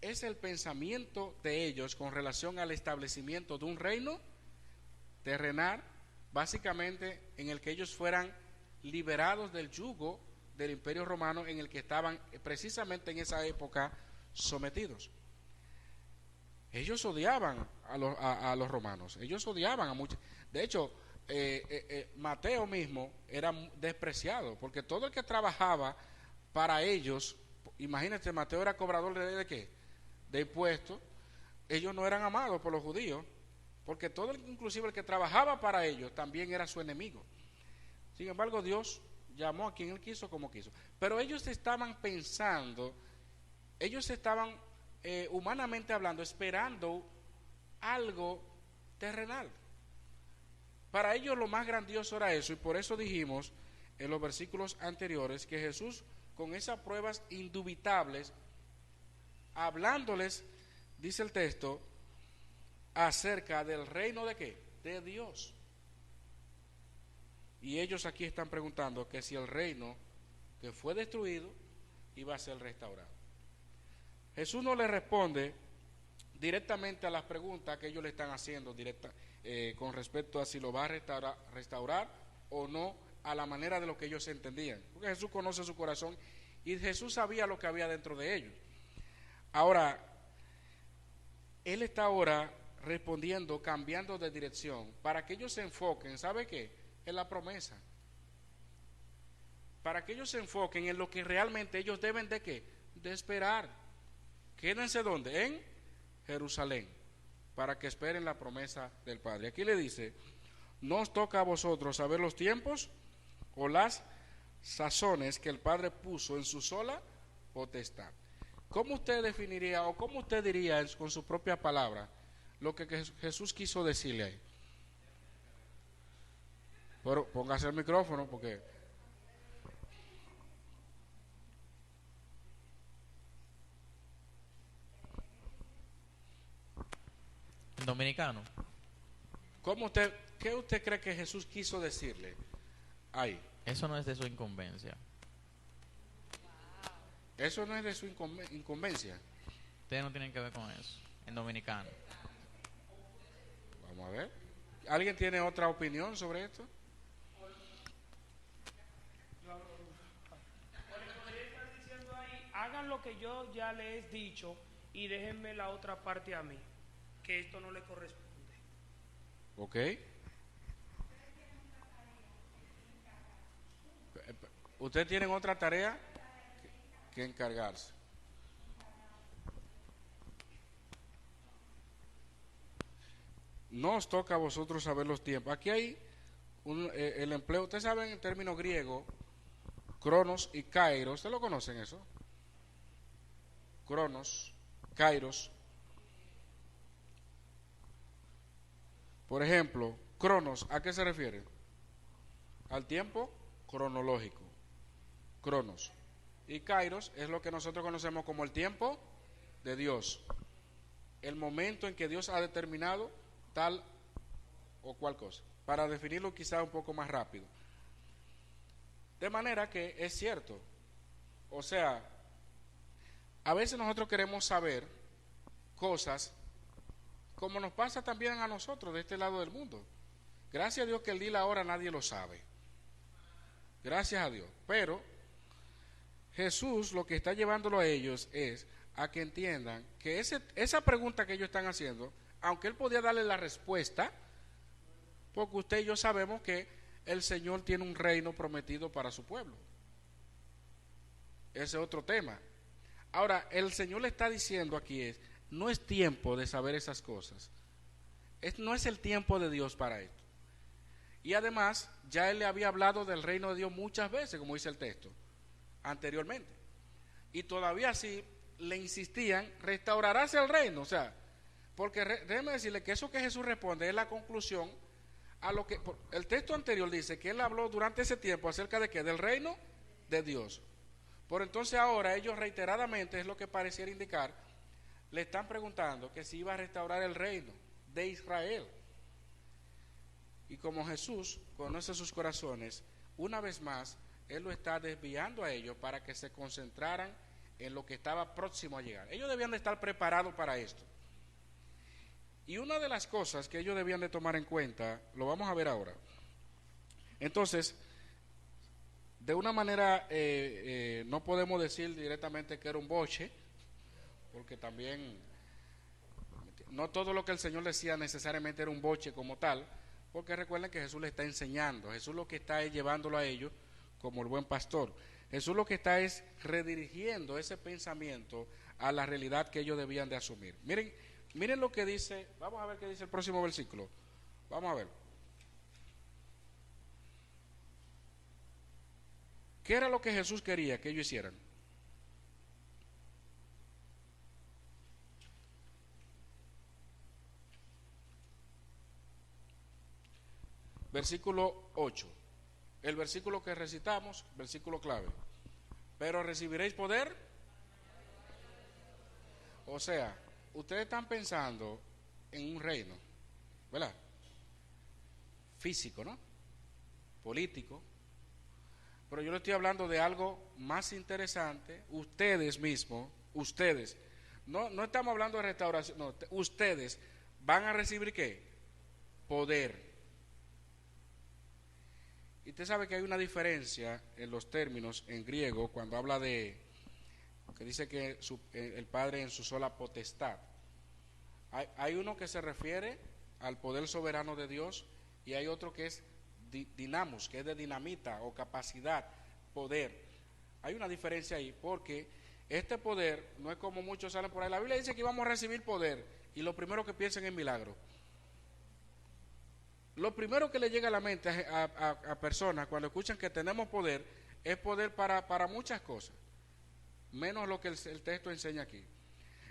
[SPEAKER 1] es el pensamiento de ellos con relación al establecimiento de un reino terrenal, básicamente en el que ellos fueran liberados del yugo del Imperio Romano en el que estaban precisamente en esa época sometidos. Ellos odiaban a los romanos, ellos odiaban a muchos. De hecho, Mateo mismo era despreciado, porque todo el que trabajaba para ellos, imagínate, Mateo era cobrador ¿de qué? De impuestos. Ellos no eran amados por los judíos, porque inclusive el que trabajaba para ellos también era su enemigo. Sin embargo, Dios llamó a quien Él quiso como quiso. Pero ellos estaban pensando, ellos estaban humanamente hablando, esperando algo terrenal. Para ellos lo más grandioso era eso, y por eso dijimos en los versículos anteriores que Jesús, con esas pruebas indubitables, hablándoles, dice el texto, acerca del reino de ¿qué? De Dios. Y ellos aquí están preguntando que si el reino que fue destruido iba a ser restaurado. Jesús no le responde directamente a las preguntas que ellos le están haciendo con respecto a si lo va a restaurar o no, a la manera de lo que ellos entendían, porque Jesús conoce su corazón y Jesús sabía lo que había dentro de ellos. Ahora, Él está ahora respondiendo, cambiando de dirección, para que ellos se enfoquen, ¿sabe qué? En la promesa. Para que ellos se enfoquen en lo que realmente ellos deben de ¿qué? De esperar. Quédense ¿dónde? En Jerusalén, para que esperen la promesa del Padre. Aquí le dice, no os toca a vosotros saber los tiempos o las sazones que el Padre puso en su sola potestad. ¿Cómo usted definiría o cómo usted diría con su propia palabra lo que Jesús quiso decirle ahí? Pero póngase el micrófono porque...
[SPEAKER 2] Dominicano.
[SPEAKER 1] ¿Qué usted cree que Jesús quiso decirle ahí?
[SPEAKER 2] Eso no es de su incumbencia.
[SPEAKER 1] Eso no es de su incumbencia.
[SPEAKER 2] Ustedes no tienen que ver con eso. En dominicano.
[SPEAKER 1] Vamos a ver. ¿Alguien tiene otra opinión sobre esto?
[SPEAKER 3] Hagan lo que yo ya les he dicho y déjenme la otra parte a mí, que esto no le corresponde.
[SPEAKER 1] Ok. Ustedes tienen otra tarea que encargarse. No os toca a vosotros saber los tiempos. Aquí hay el empleo, ustedes saben el término griego, cronos y kairos. ¿Ustedes lo conocen eso? Cronos, kairos. Por ejemplo, cronos, ¿a qué se refiere? Al tiempo cronológico, cronos. Y kairos es lo que nosotros conocemos como el tiempo de Dios, el momento en que Dios ha determinado tal o cual cosa, para definirlo quizá un poco más rápido. De manera que es cierto, o sea, a veces nosotros queremos saber cosas como nos pasa también a nosotros de este lado del mundo. Gracias a Dios que el día y la hora nadie lo sabe. gracias a Dios. Pero Jesús lo que está llevándolo a ellos es a que entiendan que esa pregunta que ellos están haciendo, aunque Él podía darle la respuesta, porque usted y yo sabemos que el Señor tiene un reino prometido para su pueblo. Ese es otro tema. Ahora, el Señor le está diciendo aquí no es tiempo de saber esas cosas. No es el tiempo de Dios para esto. Y además, ya Él le había hablado del reino de Dios muchas veces, como dice el texto, anteriormente. Y todavía así le insistían, restaurarás el reino. O sea, porque déjeme decirle que eso que Jesús responde es la conclusión a lo que el texto anterior dice que Él habló durante ese tiempo acerca de qué, del reino de Dios. Por entonces ahora ellos reiteradamente, es lo que pareciera indicar, le están preguntando que si iba a restaurar el reino de Israel. Y como Jesús conoce sus corazones, una vez más Él lo está desviando a ellos para que se concentraran en lo que estaba próximo a llegar. Ellos debían de estar preparados para esto. Y una de las cosas que ellos debían de tomar en cuenta, lo vamos a ver ahora. Entonces, de una manera, no podemos decir directamente que era un boche, porque también no todo lo que el Señor decía necesariamente era un boche como tal, porque recuerden que Jesús le está enseñando. Jesús lo que está es llevándolo a ellos como el buen pastor. Jesús lo que está es redirigiendo ese pensamiento a la realidad que ellos debían de asumir. Miren lo que dice, vamos a ver qué dice el próximo versículo. Vamos a ver. ¿Qué era lo que Jesús quería que ellos hicieran? Versículo 8. El versículo que recitamos, versículo clave. Pero recibiréis poder. O sea, ustedes están pensando en un reino, ¿verdad? Físico, ¿no? Político. Pero yo le estoy hablando de algo más interesante. Ustedes mismos, no estamos hablando de restauración, no, ustedes van a recibir ¿qué? Poder. Y usted sabe que hay una diferencia en los términos en griego cuando habla de que dice que el Padre en su sola potestad. Hay uno que se refiere al poder soberano de Dios y hay otro que es dinamos, que es de dinamita o capacidad, poder. Hay una diferencia ahí porque este poder no es como muchos salen por ahí. La Biblia dice que íbamos a recibir poder y lo primero que piensan es milagro. Lo primero que le llega a la mente a personas cuando escuchan que tenemos poder es poder para muchas cosas, menos lo que el texto enseña aquí.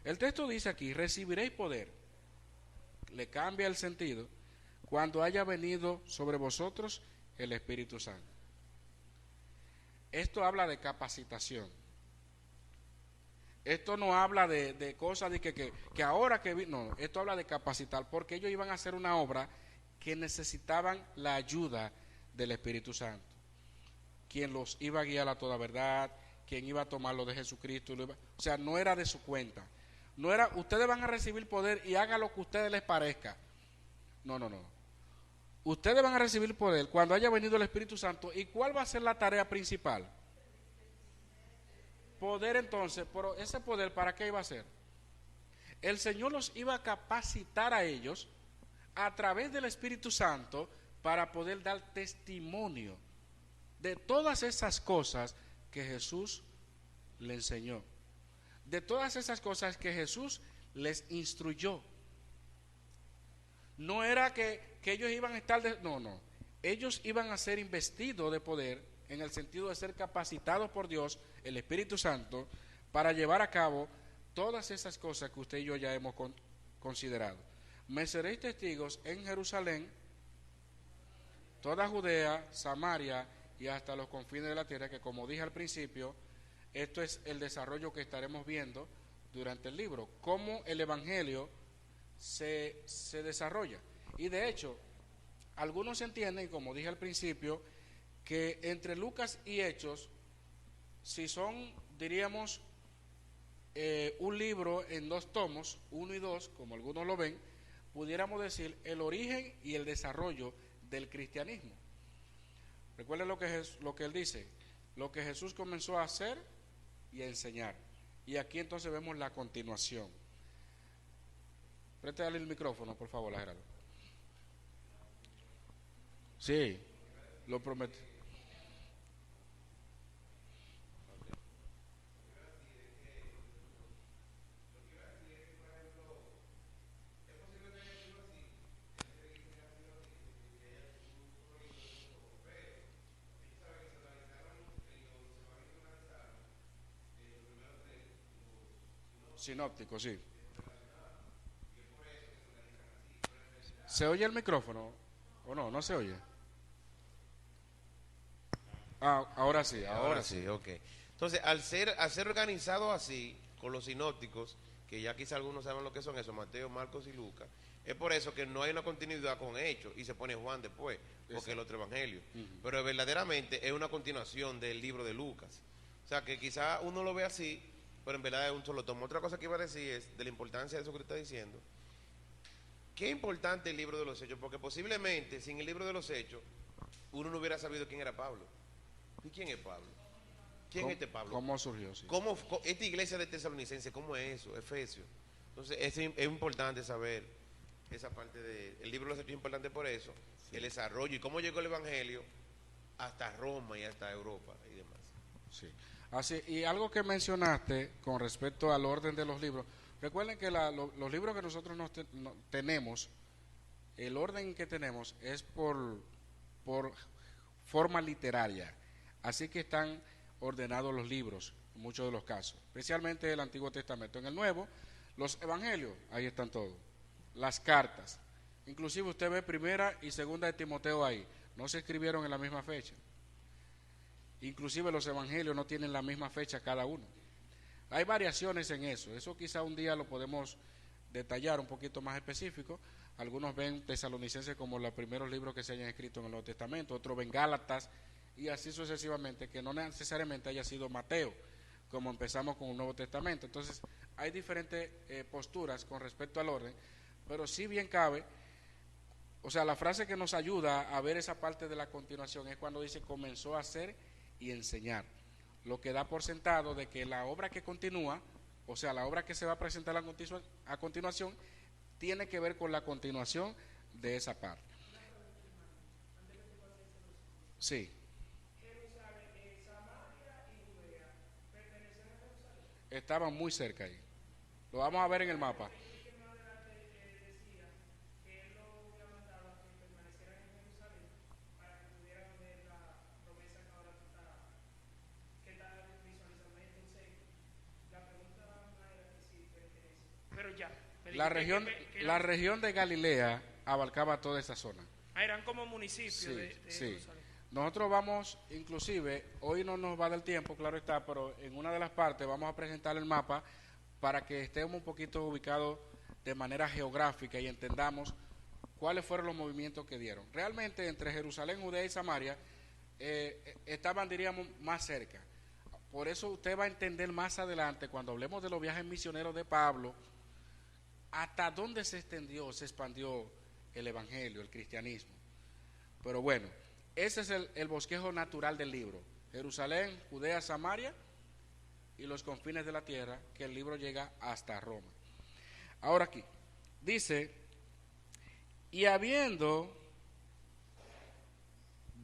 [SPEAKER 1] El texto dice aquí, recibiréis poder. Le cambia el sentido cuando haya venido sobre vosotros el Espíritu Santo. Esto habla de capacitación. Esto no habla de cosas de que ahora que no, esto habla de capacitar, porque ellos iban a hacer una obra que necesitaban la ayuda del Espíritu Santo, quien los iba a guiar a toda verdad, quien iba a tomar lo de Jesucristo, o sea, no era de su cuenta, no era, ustedes van a recibir poder y hagan lo que a ustedes les parezca, no, ustedes van a recibir poder cuando haya venido el Espíritu Santo. ¿Y cuál va a ser la tarea principal? Poder. Entonces, pero ese poder, ¿para qué iba a ser? El Señor los iba a capacitar a ellos a través del Espíritu Santo para poder dar testimonio de todas esas cosas que Jesús le enseñó, de todas esas cosas que Jesús les instruyó. No era que ellos iban a estar, no, ellos iban a ser investidos de poder en el sentido de ser capacitados por Dios, el Espíritu Santo, para llevar a cabo todas esas cosas que usted y yo ya hemos considerado. Me seréis testigos en Jerusalén, toda Judea, Samaria y hasta los confines de la tierra, que como dije al principio, esto es el desarrollo que estaremos viendo durante el libro, cómo el Evangelio se desarrolla. Y de hecho, algunos entienden, como dije al principio, que entre Lucas y Hechos, si son, diríamos, un libro en 2 tomos, 1 y 2, como algunos lo ven, pudiéramos decir el origen y el desarrollo del cristianismo. Recuerden lo que él dice, lo que Jesús comenzó a hacer y a enseñar. Y aquí entonces vemos la continuación. Préstale el micrófono, por favor, a Gerardo. Sí, lo prometí. Sinóptico, sí. ¿Se oye el micrófono o no? ¿No se oye? Ah, ahora sí,
[SPEAKER 4] Ahora sí, ok. Entonces, al ser organizado así, con los sinópticos, que ya quizá algunos saben lo que son esos, Mateo, Marcos y Lucas, es por eso que no hay una continuidad con Hechos y se pone Juan después, porque es el otro evangelio. Pero verdaderamente es una continuación del libro de Lucas. O sea, que quizá uno lo ve así, pero en verdad es un solo tomo. Otra cosa que iba a decir es de la importancia de eso que usted está diciendo. Qué importante el libro de los Hechos, porque posiblemente sin el libro de los Hechos uno no hubiera sabido quién era Pablo. ¿Y quién es Pablo? ¿Quién es este Pablo?
[SPEAKER 1] ¿Cómo surgió? Sí.
[SPEAKER 4] Esta iglesia de Tesalonicense, cómo es eso? Efesios. Entonces, es importante saber esa parte el libro de los Hechos es importante por eso, sí. El desarrollo y cómo llegó el evangelio hasta Roma y hasta Europa y demás.
[SPEAKER 1] Sí. Así, y algo que mencionaste con respecto al orden de los libros, recuerden que los libros que nosotros tenemos, el orden que tenemos es por forma literaria, así que están ordenados los libros, en muchos de los casos, especialmente el Antiguo Testamento. En el Nuevo, los evangelios, ahí están todos, las cartas, inclusive usted ve primera y segunda de Timoteo ahí, no se escribieron en la misma fecha. Inclusive los evangelios no tienen la misma fecha cada uno. Hay variaciones en eso quizá un día lo podemos detallar un poquito más específico. Algunos ven Tesalonicenses como los primeros libros que se hayan escrito en el Nuevo Testamento, otros ven Gálatas y así sucesivamente, que no necesariamente haya sido Mateo, como empezamos con el Nuevo Testamento. Entonces hay diferentes posturas con respecto al orden, pero sí bien cabe, o sea, la frase que nos ayuda a ver esa parte de la continuación es cuando dice comenzó a hacer y enseñar, lo que da por sentado de que la obra que continúa, o sea, la obra que se va a presentar a continuación, tiene que ver con la continuación de esa parte. Sí. Estaban muy cerca ahí. Lo vamos a ver en el mapa. La región de Galilea abarcaba toda esa zona.
[SPEAKER 3] Eran como municipios
[SPEAKER 1] sí,
[SPEAKER 3] de
[SPEAKER 1] Jerusalén. Nosotros vamos, inclusive, hoy no nos va del tiempo, claro está, pero en una de las partes vamos a presentar el mapa para que estemos un poquito ubicados de manera geográfica y entendamos cuáles fueron los movimientos que dieron. Realmente entre Jerusalén, Judea y Samaria estaban, diríamos, más cerca. Por eso usted va a entender más adelante, cuando hablemos de los viajes misioneros de Pablo, hasta dónde se expandió el evangelio, el cristianismo. Pero bueno, ese es el bosquejo natural del libro. Jerusalén, Judea, Samaria y los confines de la tierra, que el libro llega hasta Roma. Ahora aquí, dice, y habiendo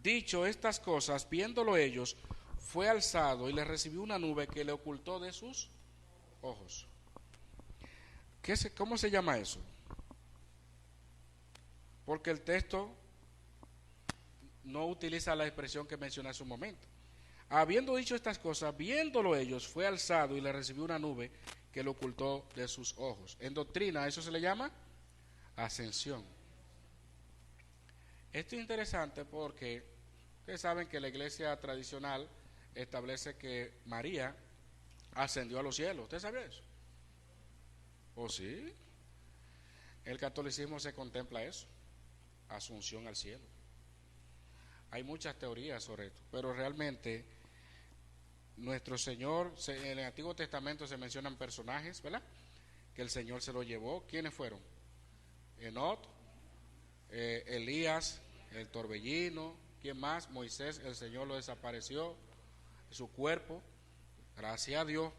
[SPEAKER 1] dicho estas cosas, viéndolo ellos, fue alzado y le recibió una nube que le ocultó de sus ojos. ¿Cómo se llama eso? Porque el texto no utiliza la expresión que mencioné hace un momento. Habiendo dicho estas cosas, viéndolo ellos, fue alzado y le recibió una nube que le ocultó de sus ojos. En doctrina eso se le llama ascensión. Esto es interesante porque ustedes saben que la iglesia tradicional establece que María ascendió a los cielos. ¿Usted sabe eso? ¿Oh sí? El catolicismo se contempla eso, asunción al cielo. Hay muchas teorías sobre esto, pero realmente nuestro Señor, en el Antiguo Testamento se mencionan personajes, ¿verdad? Que el Señor se lo llevó. ¿Quiénes fueron? Enoc, Elías, el torbellino, ¿Quién más? Moisés, el Señor lo desapareció, su cuerpo, gracias a Dios.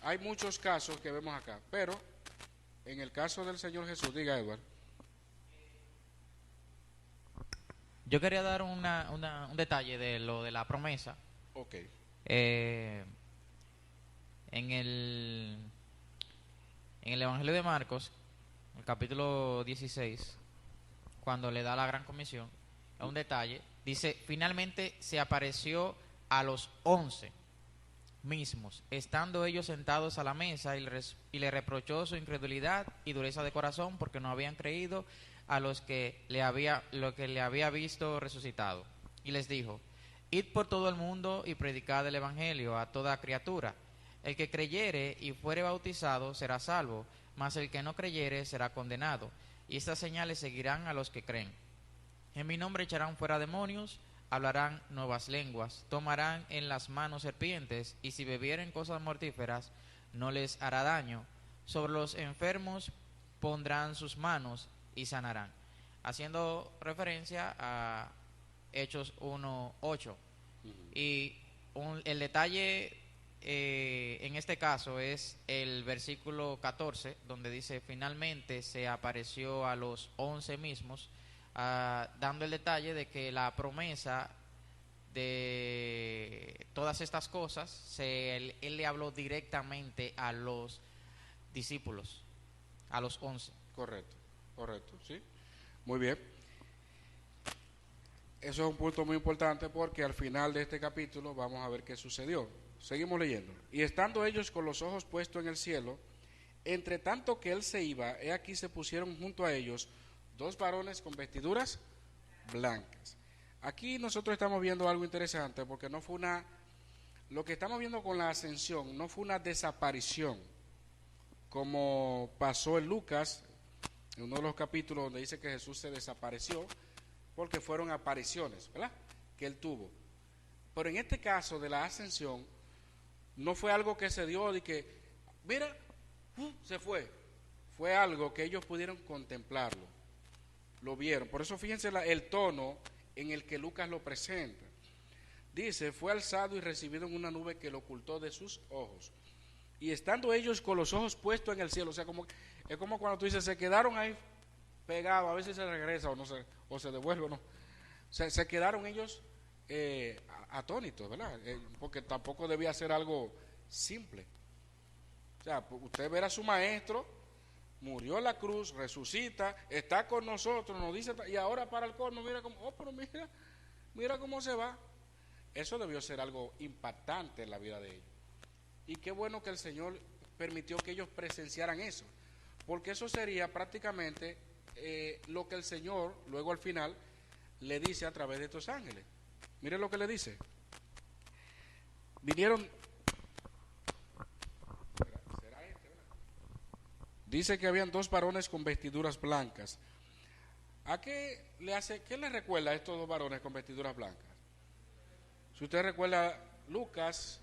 [SPEAKER 1] Hay muchos casos que vemos acá, pero en el caso del Señor Jesús, diga Edward.
[SPEAKER 2] Yo quería dar un detalle de lo de la promesa.
[SPEAKER 1] Ok.
[SPEAKER 2] En el Evangelio de Marcos, el capítulo 16, cuando le da la gran comisión, es un detalle. Dice, finalmente se apareció a los 11 mismos, estando ellos sentados a la mesa, y le reprochó su incredulidad y dureza de corazón, porque no habían creído a lo que le había visto resucitado. Y les dijo, id por todo el mundo y predicad el evangelio a toda criatura. El que creyere y fuere bautizado será salvo, mas el que no creyere será condenado. Y estas señales seguirán a los que creen. En mi nombre echarán fuera demonios, hablarán nuevas lenguas, tomarán en las manos serpientes, y si bebieren cosas mortíferas no les hará daño. Sobre los enfermos pondrán sus manos y sanarán. Haciendo referencia a Hechos 1:8. Y el detalle en este caso es el versículo 14, donde dice, finalmente se apareció a los 11 mismos, dando el detalle de que la promesa de todas estas cosas, él le habló directamente a los discípulos, a los 11.
[SPEAKER 1] Correcto, sí. Muy bien. Eso es un punto muy importante, porque al final de este capítulo vamos a ver qué sucedió. Seguimos leyendo. Y estando ellos con los ojos puestos en el cielo, entre tanto que él se iba, he aquí se pusieron junto a ellos 2 varones con vestiduras blancas. Aquí nosotros estamos viendo algo interesante, porque no fue lo que estamos viendo con la ascensión no fue una desaparición, como pasó en Lucas, en uno de los capítulos donde dice que Jesús se desapareció, porque fueron apariciones, ¿verdad?, que él tuvo. Pero en este caso de la ascensión, no fue algo que se dio de que, mira, se fue. Fue algo que ellos pudieron contemplarlo, lo vieron. Por eso fíjense el tono en el que Lucas lo presenta. Dice, fue alzado y recibido en una nube que lo ocultó de sus ojos. Y estando ellos con los ojos puestos en el cielo, o sea, es como cuando tú dices, se quedaron ahí pegados, a veces se regresa o se devuelve o no. Se quedaron ellos atónitos, ¿verdad? Porque tampoco debía ser algo simple. O sea, usted ver a su maestro, murió en la cruz, resucita, está con nosotros, nos dice, y ahora para el colmo, mira cómo, pero mira cómo se va. Eso debió ser algo impactante en la vida de ellos. Y qué bueno que el Señor permitió que ellos presenciaran eso, porque eso sería prácticamente lo que el Señor luego al final le dice a través de estos ángeles. Miren lo que le dice. Vinieron, dice que habían 2 varones con vestiduras blancas. ¿Qué le recuerda a estos 2 varones con vestiduras blancas? Si usted recuerda Lucas,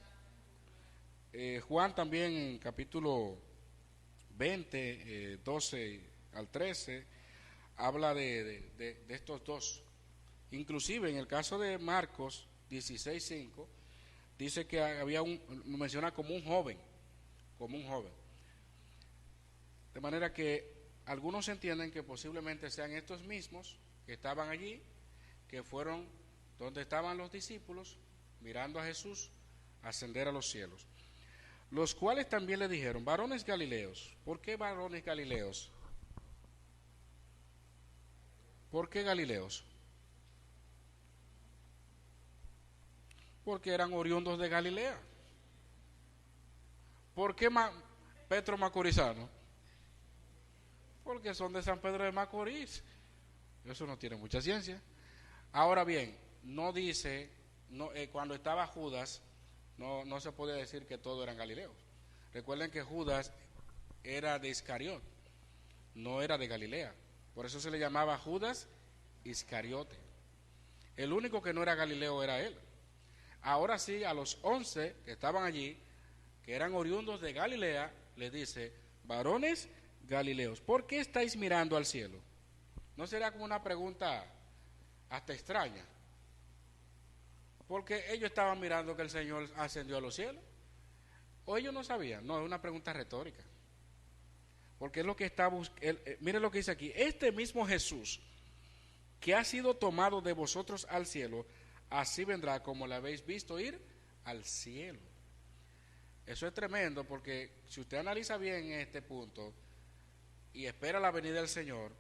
[SPEAKER 1] Juan también en capítulo 20, 12 al 13, habla de estos 2. Inclusive en el caso de Marcos 16:5, dice que lo menciona como un joven. De manera que algunos entienden que posiblemente sean estos mismos que estaban allí, que fueron donde estaban los discípulos, mirando a Jesús ascender a los cielos. Los cuales también le dijeron, varones galileos. ¿Por qué varones galileos? ¿Por qué galileos? Porque eran oriundos de Galilea. ¿Por qué Petro Macorizano? Porque son de San Pedro de Macorís. Eso no tiene mucha ciencia. Ahora bien, no dice, cuando estaba Judas, no se podía decir que todos eran galileos. Recuerden que Judas era de Iscariot, no era de Galilea. Por eso se le llamaba Judas Iscariote. El único que no era galileo era él. Ahora sí, a los 11 que estaban allí, que eran oriundos de Galilea, les dice, varones galileos, ¿por qué estáis mirando al cielo? ¿No será como una pregunta hasta extraña. Porque ellos estaban mirando que el Señor ascendió a los cielos. ¿O ellos no sabían? No, es una pregunta retórica. Porque es lo que está buscando. Miren lo que dice aquí. Este mismo Jesús, que ha sido tomado de vosotros al cielo, así vendrá como le habéis visto ir al cielo. Eso es tremendo, porque si usted analiza bien este punto y espera la venida del Señor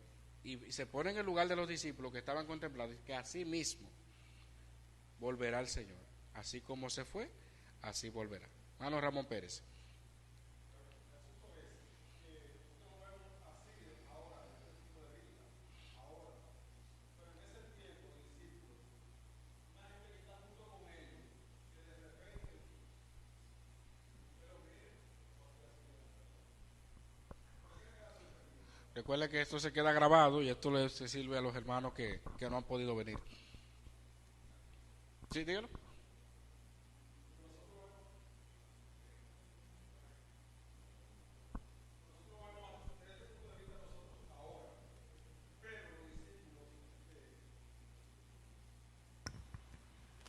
[SPEAKER 1] y se pone en el lugar de los discípulos que estaban contemplando, que así mismo volverá el Señor. Así como se fue, así volverá. Hermano Ramón Pérez. Recuerda que esto se queda grabado y esto le sirve a los hermanos que no han podido venir. ¿Sí, dígalo?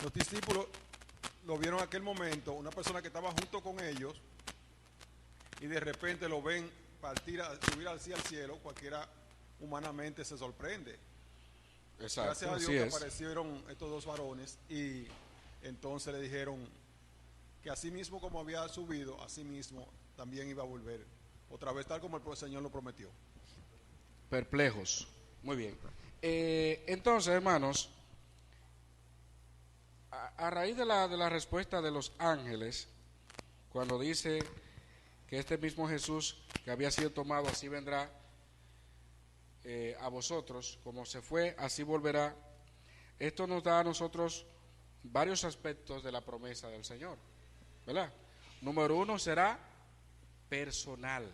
[SPEAKER 5] Los discípulos lo vieron en aquel momento, una persona que estaba junto con ellos, y de repente lo ven partir, subir hacia el cielo. Cualquiera humanamente se sorprende.
[SPEAKER 1] Exacto.
[SPEAKER 5] Gracias a Dios
[SPEAKER 1] así
[SPEAKER 5] que
[SPEAKER 1] es.
[SPEAKER 5] aparecieron estos dos varones y entonces le dijeron que así mismo como había subido, así mismo también iba a volver otra vez, tal como el Señor lo prometió.
[SPEAKER 1] Perplejos. Muy bien. Entonces, hermanos, a raíz de la respuesta de los ángeles, cuando dice que este mismo Jesús que había sido tomado, así vendrá a vosotros, como se fue, así volverá. Esto nos da a nosotros varios aspectos de la promesa del Señor, ¿verdad? Número uno, será personal.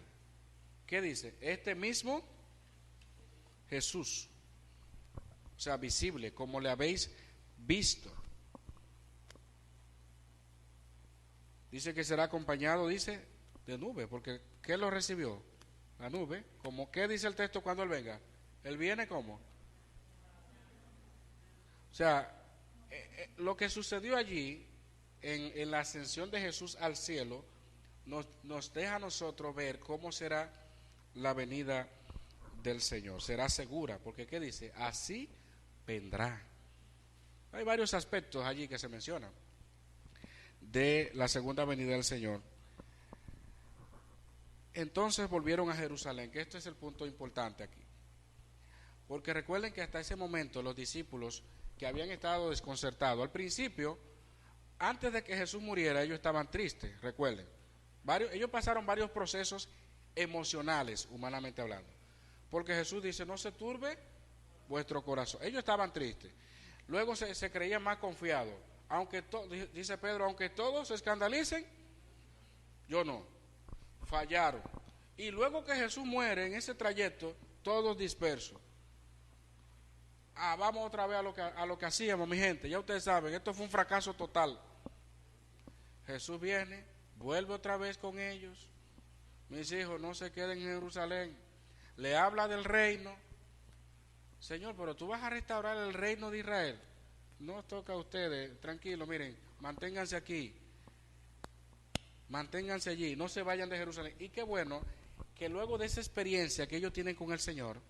[SPEAKER 1] ¿Qué dice? Este mismo Jesús, o sea, visible, como le habéis visto. Dice que será acompañado, dice, de nube, porque ¿qué lo recibió? La nube. ¿Cómo qué dice el texto cuando Él venga? Él viene ¿cómo? O sea, lo que sucedió allí en la ascensión de Jesús al cielo nos deja a nosotros ver cómo será la venida del Señor. Será segura, porque ¿qué dice? Así vendrá. Hay varios aspectos allí que se mencionan de la segunda venida del Señor. Entonces volvieron a Jerusalén, que esto es el punto importante aquí. Porque recuerden que hasta ese momento los discípulos que habían estado desconcertados, al principio, antes de que Jesús muriera, ellos estaban tristes, recuerden. Ellos pasaron varios procesos emocionales, humanamente hablando. Porque Jesús dice, no se turbe vuestro corazón. Ellos estaban tristes. Luego se creían más confiados. Dice Pedro, aunque todos se escandalicen, yo no. Fallaron. Y luego que Jesús muere en ese trayecto, todos dispersos. Vamos otra vez a lo que hacíamos, mi gente. Ya ustedes saben, esto fue un fracaso total. Jesús viene, vuelve otra vez con ellos. Mis hijos, no se queden en Jerusalén. Le habla del reino. Señor, pero tú vas a restaurar el reino de Israel. No toca a ustedes, tranquilo, miren, manténganse aquí. Manténganse allí, no se vayan de Jerusalén. Y qué bueno que luego de esa experiencia que ellos tienen con el Señor,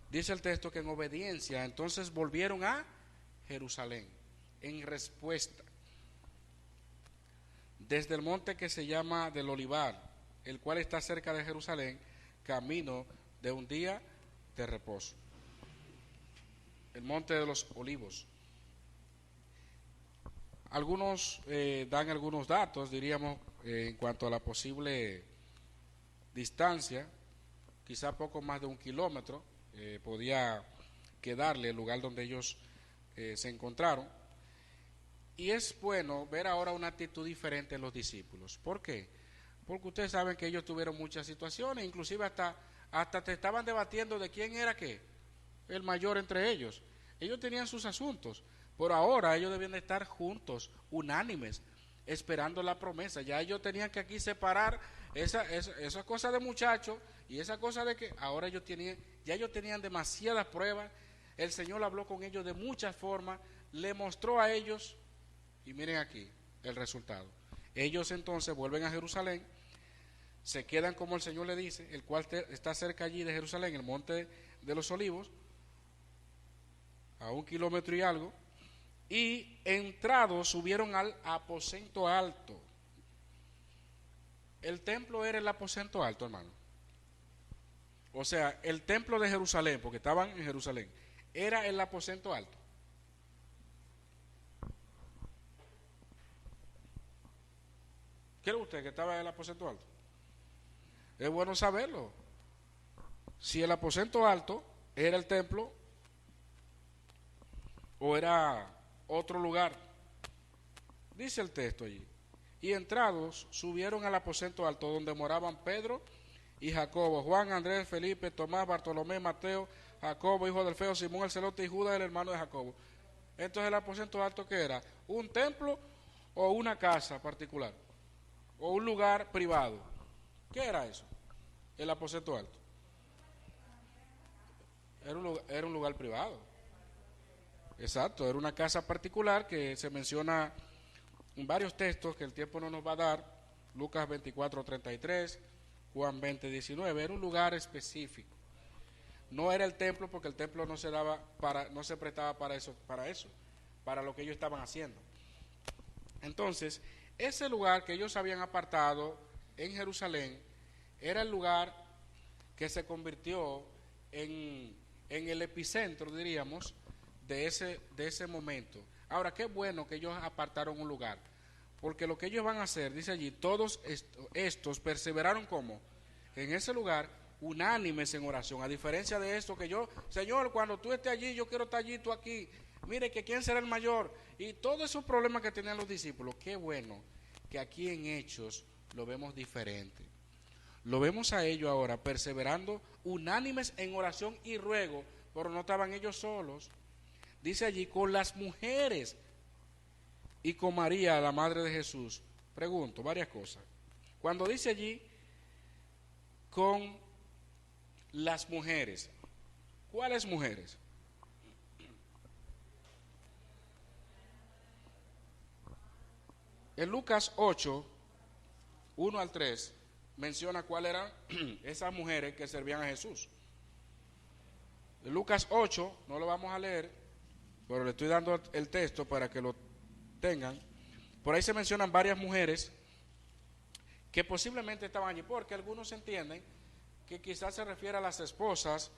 [SPEAKER 1] dice el texto que en obediencia entonces volvieron a Jerusalén en respuesta desde el monte que se llama del Olivar, el cual está cerca de Jerusalén, camino de un día de reposo, el monte de los olivos. Algunos dan algunos datos, diríamos, en cuanto a la posible distancia, quizá poco más de 1 kilómetro podía quedarle el lugar donde ellos se encontraron. Y es bueno ver ahora una actitud diferente en los discípulos. ¿Por qué? Porque ustedes saben que ellos tuvieron muchas situaciones, inclusive hasta te estaban debatiendo de quién era qué, el mayor entre ellos. Ellos tenían sus asuntos, pero ahora ellos debían de estar juntos, unánimes, esperando la promesa. Ya ellos tenían que aquí separar esa cosa de muchachos y esa cosa de que ahora ellos tenían demasiadas pruebas, el Señor habló con ellos de muchas formas, le mostró a ellos, y miren aquí el resultado. Ellos entonces vuelven a Jerusalén, se quedan como el Señor le dice, el cual está cerca allí de Jerusalén, el monte de los Olivos, a 1 kilómetro y algo, y entrados subieron al aposento alto. El templo era el aposento alto, hermano. O sea, el templo de Jerusalén, porque estaban en Jerusalén, era el aposento alto. ¿Cree usted que estaba en el aposento alto? Es bueno saberlo. Si el aposento alto era el templo o era otro lugar. Dice el texto allí. Y entrados subieron al aposento alto donde moraban Pedro y Jacobo, Juan, Andrés, Felipe, Tomás, Bartolomé, Mateo, Jacobo, hijo del Feo, Simón el Celote y Judas, el hermano de Jacobo. Entonces el aposento alto, ¿qué era? ¿Un templo o una casa particular? ¿O un lugar privado? ¿Qué era eso? El aposento alto. Era un lugar privado. Exacto, era una casa particular que se menciona en varios textos que el tiempo no nos va a dar. Lucas 24:33, Juan 20:19. Era un lugar específico. No era el templo, porque el templo no se prestaba para eso, para lo que ellos estaban haciendo. Entonces, ese lugar que ellos habían apartado en Jerusalén era el lugar que se convirtió en el epicentro, diríamos, de ese momento. Ahora, qué bueno que ellos apartaron un lugar, porque lo que ellos van a hacer, dice allí, todos estos perseveraron como en ese lugar, unánimes en oración, a diferencia de esto que yo, Señor, cuando tú estés allí, yo quiero estar allí, tú aquí, mire que quién será el mayor, y todos esos problemas que tenían los discípulos. Qué bueno que aquí en Hechos lo vemos diferente. Lo vemos a ellos ahora perseverando unánimes en oración y ruego, pero no estaban ellos solos. Dice allí, con las mujeres y con María, la madre de Jesús. Pregunto varias cosas. Cuando dice allí, con las mujeres, ¿cuáles mujeres? En Lucas 8, 1 al 3, menciona cuáles eran esas mujeres que servían a Jesús. En Lucas 8, no lo vamos a leer, pero le estoy dando el texto para que lo tengan. Por ahí se mencionan varias mujeres que posiblemente estaban allí, porque algunos entienden que quizás se refiere a las esposas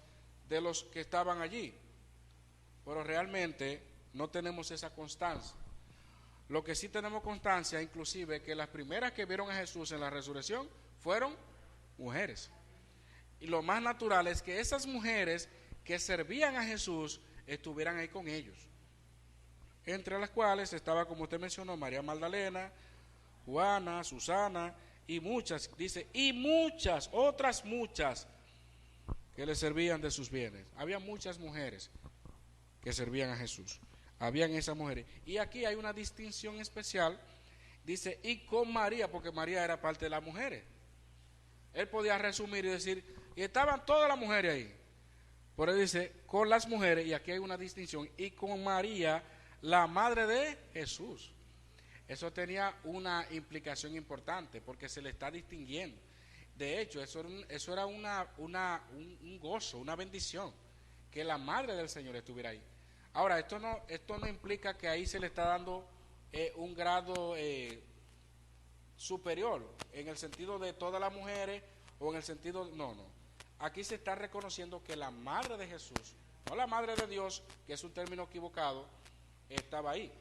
[SPEAKER 1] de los que estaban allí, pero realmente no tenemos esa constancia. Lo que sí tenemos constancia, inclusive, que las primeras que vieron a Jesús en la resurrección fueron mujeres. Y lo más natural es que esas mujeres que servían a Jesús estuvieran ahí con ellos, entre las cuales estaba, como usted mencionó, María Magdalena, Juana, Susana y muchas, dice, y muchas, otras muchas que le servían de sus bienes. Había muchas mujeres que servían a Jesús. Habían esas mujeres. Y aquí hay una distinción especial. Dice, y con María, porque María era parte de las mujeres. Él podía resumir y decir, y estaban todas las mujeres ahí. Por él dice, con las mujeres, y aquí hay una distinción, y con María, la madre de Jesús. Eso tenía una implicación importante, porque se le está distinguiendo. De hecho, eso era un gozo, una bendición, que la madre del Señor estuviera ahí. Ahora, esto no implica que ahí se le está dando un grado superior, en el sentido de todas las mujeres, o en el sentido, no. Aquí se está reconociendo que la madre de Jesús, no la madre de Dios, que es un término equivocado, estaba ahí.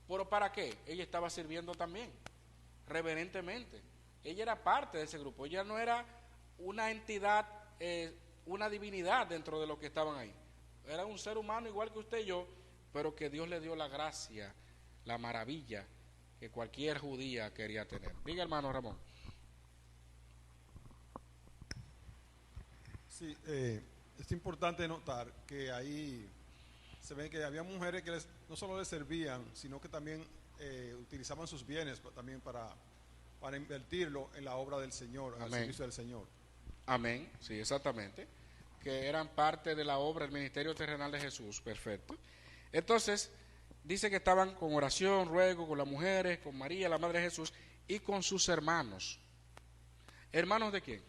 [SPEAKER 1] ¿Pero para qué? Ella estaba sirviendo también, reverentemente. Ella era parte de ese grupo, ella no era una entidad, una divinidad dentro de los que estaban ahí. Era un ser humano igual que usted y yo, pero que Dios le dio la gracia, la maravilla que cualquier judía quería tener. Diga, hermano Ramón.
[SPEAKER 5] Sí, es importante notar que ahí se ve que había mujeres que no solo les servían, sino que también utilizaban sus bienes también para invertirlo en la obra del Señor, al servicio del Señor.
[SPEAKER 1] Amén, sí, exactamente. que eran parte de la obra, el ministerio terrenal de Jesús. Perfecto. Entonces, dice que estaban con oración, ruego, con las mujeres, con María, la madre de Jesús, y con sus hermanos. ¿Hermanos de quién?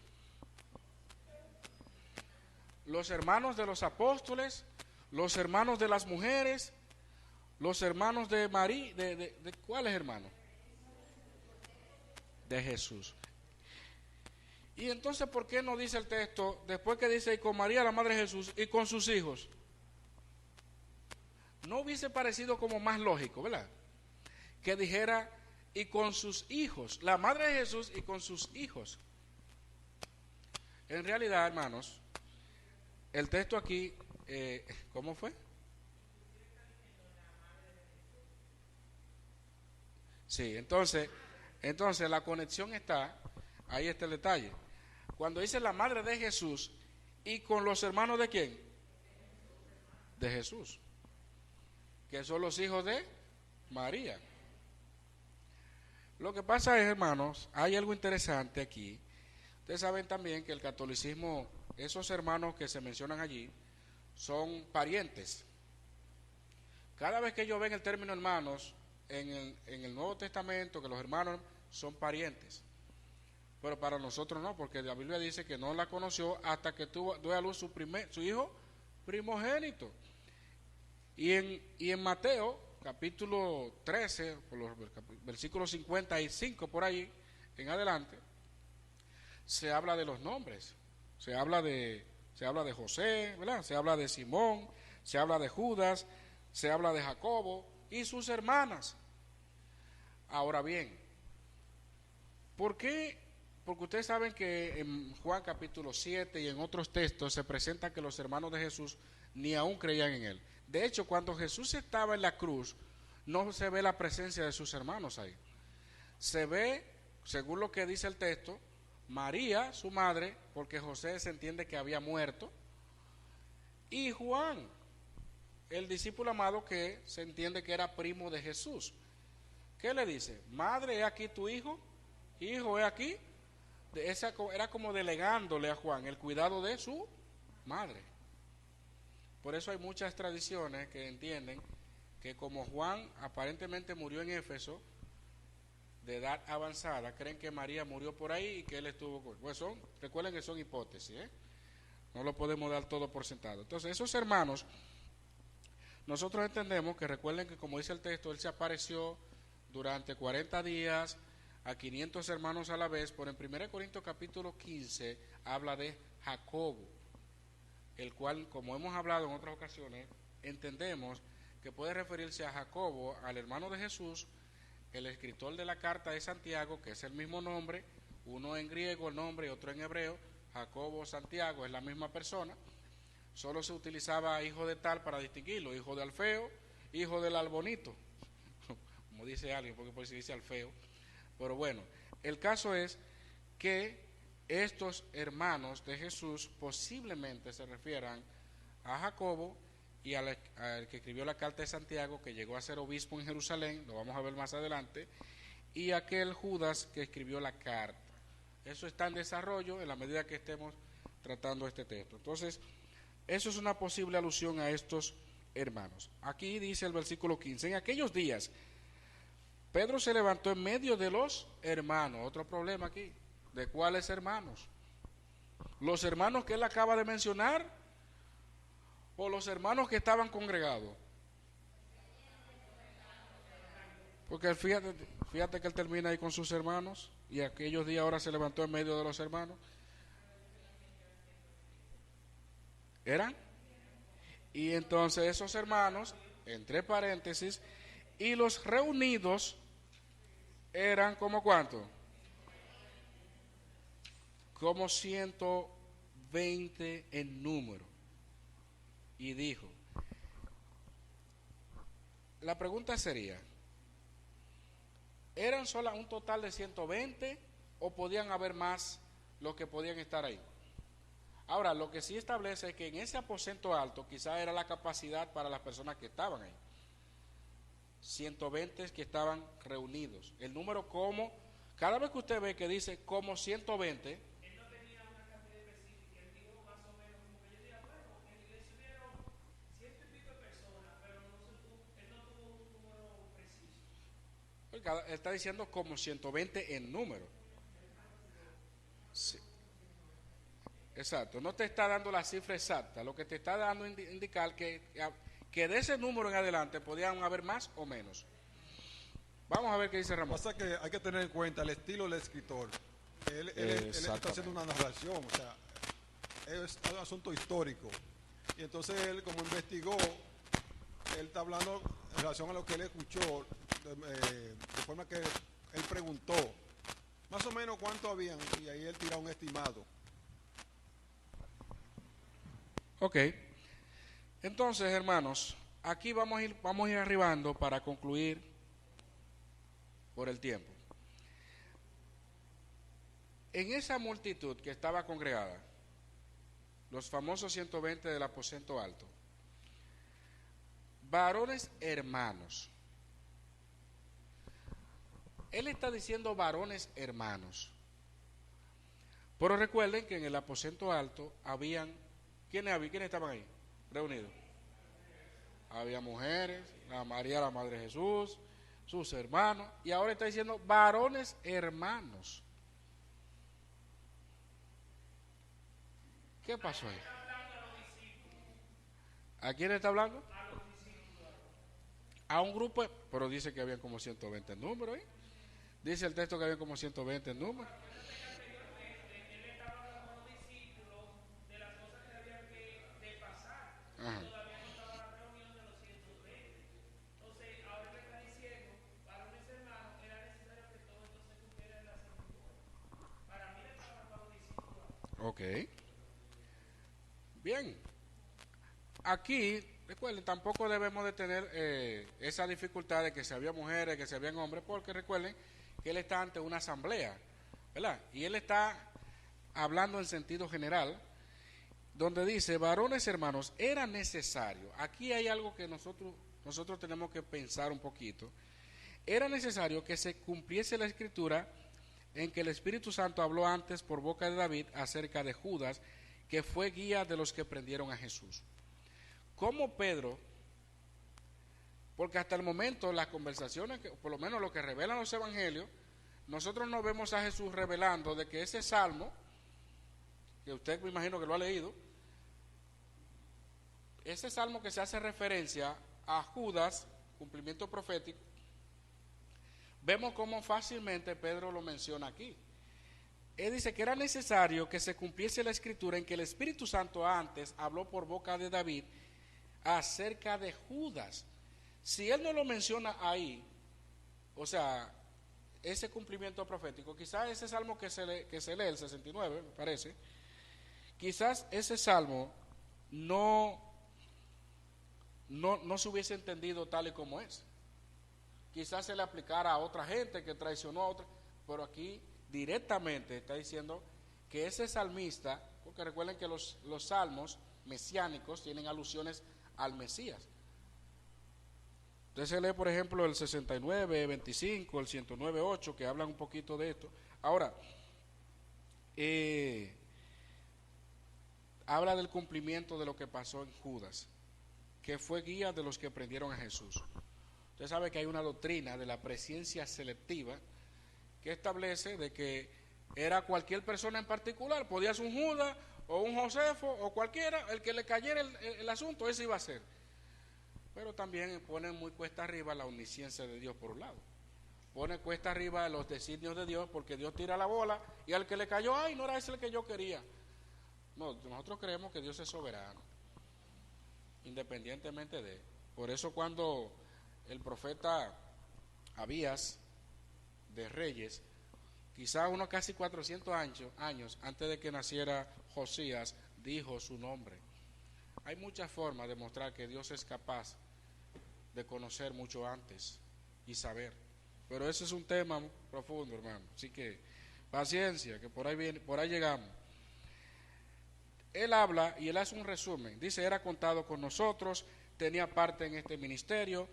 [SPEAKER 1] Los hermanos de los apóstoles, los hermanos de las mujeres, los hermanos de María, ¿de cuáles hermanos? De Jesús. Y entonces, ¿por qué no dice el texto, después que dice, y con María, la madre de Jesús, y con sus hijos? No hubiese parecido como más lógico, ¿verdad? Que dijera, y con sus hijos, la madre de Jesús y con sus hijos. En realidad, hermanos, el texto aquí, ¿cómo fue? Sí, entonces la conexión está, ahí está el detalle. Cuando dice la madre de Jesús y con los hermanos de quién? De Jesús, que son los hijos de María. Lo que pasa es, hermanos, hay algo interesante aquí. Ustedes saben también que el catolicismo, esos hermanos que se mencionan allí, son parientes. Cada vez que ellos ven el término hermanos en el Nuevo Testamento, que los hermanos son parientes. Pero para nosotros no, porque la Biblia dice que no la conoció hasta que dio a luz su hijo primogénito. Y en Mateo, capítulo 13, por los versículos 55 por ahí en adelante, se habla de los nombres. Se habla de José, ¿verdad? Se habla de Simón, se habla de Judas, se habla de Jacobo y sus hermanas. Ahora bien, ¿por qué? Porque ustedes saben que en Juan capítulo 7 y en otros textos se presenta que los hermanos de Jesús ni aún creían en él. De hecho, cuando Jesús estaba en la cruz, no se ve la presencia de sus hermanos ahí. Se ve, según lo que dice el texto, María, su madre, porque José se entiende que había muerto, y Juan, el discípulo amado que se entiende que era primo de Jesús. ¿Qué le dice? Madre, he aquí tu hijo, hijo, he aquí. Era como delegándole a Juan el cuidado de su madre. Por eso hay muchas tradiciones que entienden que como Juan aparentemente murió en Éfeso, de edad avanzada, creen que María murió por ahí y que él estuvo con... Pues recuerden que son hipótesis, no lo podemos dar todo por sentado. Entonces esos hermanos, nosotros entendemos que recuerden que como dice el texto, él se apareció durante 40 días a 500 hermanos a la vez, por en 1 Corintios capítulo 15 habla de Jacobo, el cual, como hemos hablado en otras ocasiones, entendemos que puede referirse a Jacobo, al hermano de Jesús, el escritor de la carta de Santiago, que es el mismo nombre, uno en griego el nombre y otro en hebreo, Jacobo, Santiago, es la misma persona, solo se utilizaba hijo de tal para distinguirlo, hijo de Alfeo, hijo del Albonito, como dice alguien, porque por si dice Alfeo. Pero bueno, el caso es que estos hermanos de Jesús posiblemente se refieran a Jacobo y al que escribió la carta de Santiago, que llegó a ser obispo en Jerusalén, lo vamos a ver más adelante, y aquel Judas que escribió la carta. Eso está en desarrollo en la medida que estemos tratando este texto. Entonces, eso es una posible alusión a estos hermanos. Aquí dice el versículo 15, en aquellos días Pedro se levantó en medio de los hermanos. Otro problema aquí. ¿De cuáles hermanos? ¿Los hermanos que él acaba de mencionar? ¿O los hermanos que estaban congregados? Porque fíjate que él termina ahí con sus hermanos. Y aquellos días ahora se levantó en medio de los hermanos. ¿Eran? Y entonces esos hermanos, entre paréntesis, y los reunidos eran como ¿cuánto? Como 120 en número. Y dijo, la pregunta sería, ¿eran solo un total de 120 o podían haber más los que podían estar ahí? Ahora, lo que sí establece es que en ese aposento alto quizá era la capacidad para las personas que estaban ahí. 120 que estaban reunidos. El número como, cada vez que usted ve que dice como 120, él está diciendo como 120 en número. Sí. Exacto, no te está dando la cifra exacta, lo que te está dando indicar que de ese número en adelante podían haber más o menos. Vamos a ver qué dice Ramón.
[SPEAKER 5] Pasa que hay que tener en cuenta el estilo del escritor. Él está haciendo una narración, o sea, es un asunto histórico. Y entonces él, como investigó, él está hablando en relación a lo que él escuchó, de forma que él preguntó más o menos cuánto habían, y ahí él tira un estimado.
[SPEAKER 1] Ok, entonces hermanos, aquí vamos a ir arribando para concluir por el tiempo. En esa multitud que estaba congregada, los famosos 120 del aposento alto, varones hermanos. Él está diciendo varones hermanos. Pero recuerden que en el aposento alto habían, ¿quiénes estaban ahí reunidos? Había mujeres, la María, la Madre de Jesús, sus hermanos, y ahora está diciendo varones hermanos. ¿Qué pasó ahí? ¿A quién está hablando? A un grupo, pero dice que habían como 120 en número, ¿eh? Dice el texto que habían como 120 en número. Ajá. Ok. Bien. Aquí, recuerden, tampoco debemos de tener esa dificultad de que si había mujeres, que si habían hombres, porque recuerden que él está ante una asamblea, ¿verdad? Y él está hablando en sentido general, donde dice, varones hermanos, era necesario. Aquí hay algo que nosotros tenemos que pensar un poquito. Era necesario que se cumpliese la escritura en que el Espíritu Santo habló antes por boca de David acerca de Judas, que fue guía de los que prendieron a Jesús. Como Pedro, porque hasta el momento las conversaciones, por lo menos lo que revelan los evangelios, nosotros no vemos a Jesús revelando de que ese salmo, que usted me imagino que lo ha leído, ese salmo que se hace referencia a Judas, cumplimiento profético, vemos cómo fácilmente Pedro lo menciona aquí. Él dice que era necesario que se cumpliese la escritura en que el Espíritu Santo antes habló por boca de David acerca de Judas. Si él no lo menciona ahí, o sea, ese cumplimiento profético, quizás ese salmo que se lee, el 69, me parece, quizás ese salmo no se hubiese entendido tal y como es. Quizás se le aplicara a otra gente que traicionó a otra, pero aquí directamente está diciendo que ese salmista, porque recuerden que los salmos mesiánicos tienen alusiones al Mesías. Entonces se lee, por ejemplo, el 69, 25, el 109, 8, que hablan un poquito de esto. Ahora, habla del cumplimiento de lo que pasó en Judas, que fue guía de los que prendieron a Jesús. Usted sabe que hay una doctrina de la presciencia selectiva que establece de que era cualquier persona en particular, podía ser un Judas o un Josefo o cualquiera, el que le cayera el asunto, ese iba a ser. Pero también pone muy cuesta arriba la omnisciencia de Dios por un lado. Pone cuesta arriba los designios de Dios porque Dios tira la bola y al que le cayó, ay, no era ese el que yo quería. No, nosotros creemos que Dios es soberano, independientemente de. Por eso cuando el profeta Abías de Reyes, quizás unos casi 400 años antes de que naciera Josías, dijo su nombre. Hay muchas formas de mostrar que Dios es capaz de conocer mucho antes y saber. Pero ese es un tema profundo, hermano. Así que paciencia, que por ahí llegamos. Él habla y él hace un resumen. Dice, era contado con nosotros, tenía parte en este ministerio.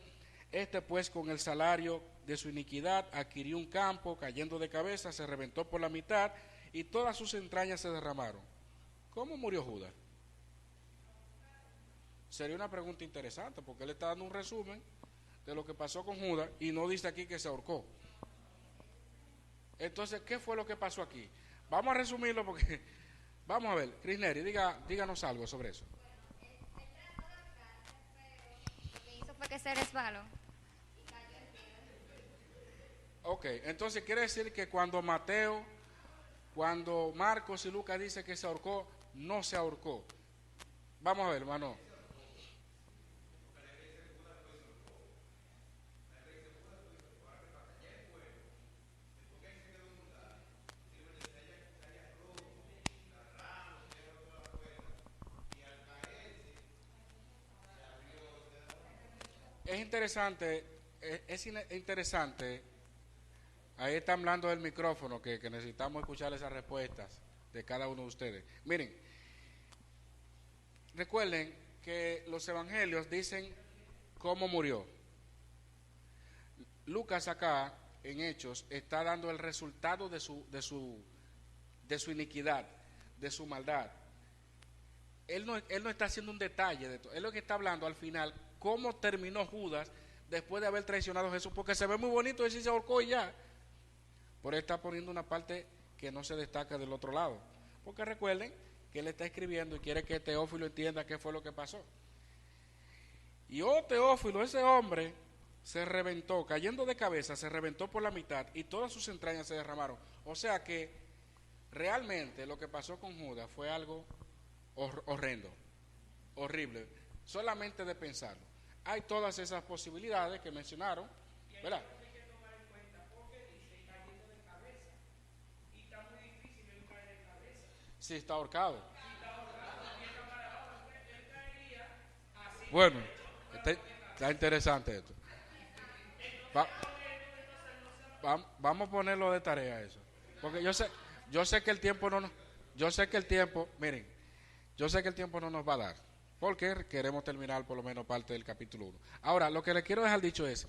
[SPEAKER 1] Pues con el salario de su iniquidad adquirió un campo, cayendo de cabeza, se reventó por la mitad y todas sus entrañas se derramaron. ¿Cómo murió Judas? Sería una pregunta interesante porque él está dando un resumen de lo que pasó con Judas y no dice aquí que se ahorcó. Entonces, ¿qué fue lo que pasó aquí? Vamos a resumirlo porque, vamos a ver, Crisneri, díganos algo sobre eso.
[SPEAKER 6] Lo que hizo fue que se resbaló.
[SPEAKER 1] Ok, entonces quiere decir que cuando Marcos y Lucas dice que se ahorcó, no se ahorcó. Vamos a ver, hermano. Es interesante, interesante. Ahí está hablando del micrófono, que necesitamos escuchar esas respuestas de cada uno de ustedes. Miren, recuerden que los evangelios dicen cómo murió. Lucas acá, en Hechos, está dando el resultado de su iniquidad, de su maldad. Él no está haciendo un detalle de todo. Él lo que está hablando al final, cómo terminó Judas después de haber traicionado a Jesús, porque se ve muy bonito decir se ahorcó y ya. Pero él está poniendo una parte que no se destaca del otro lado. Porque recuerden que él está escribiendo y quiere que Teófilo entienda qué fue lo que pasó. Y Teófilo, ese hombre, se reventó, cayendo de cabeza, se reventó por la mitad y todas sus entrañas se derramaron. O sea que realmente lo que pasó con Judas fue algo horrendo, horrible, solamente de pensarlo. Hay todas esas posibilidades que mencionaron, ¿verdad? Sí, está ahorcado. Bueno, está interesante esto. Vamos a ponerlo de tarea eso, porque yo sé que el tiempo miren, yo sé que el tiempo no nos va a dar, porque queremos terminar por lo menos parte del capítulo 1. Ahora, lo que le quiero dejar dicho es,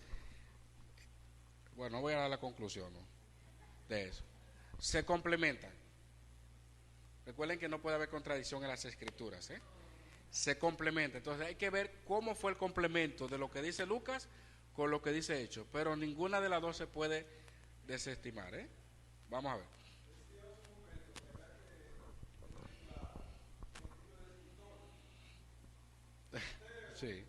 [SPEAKER 1] bueno, no voy a dar la conclusión, ¿no?, de eso. Se complementan. Recuerden que no puede haber contradicción en las escrituras, ¿eh? Se complementa. Entonces hay que ver cómo fue el complemento de lo que dice Lucas con lo que dice Hechos, pero ninguna de las dos se puede desestimar, ¿eh? Vamos a ver. Sí.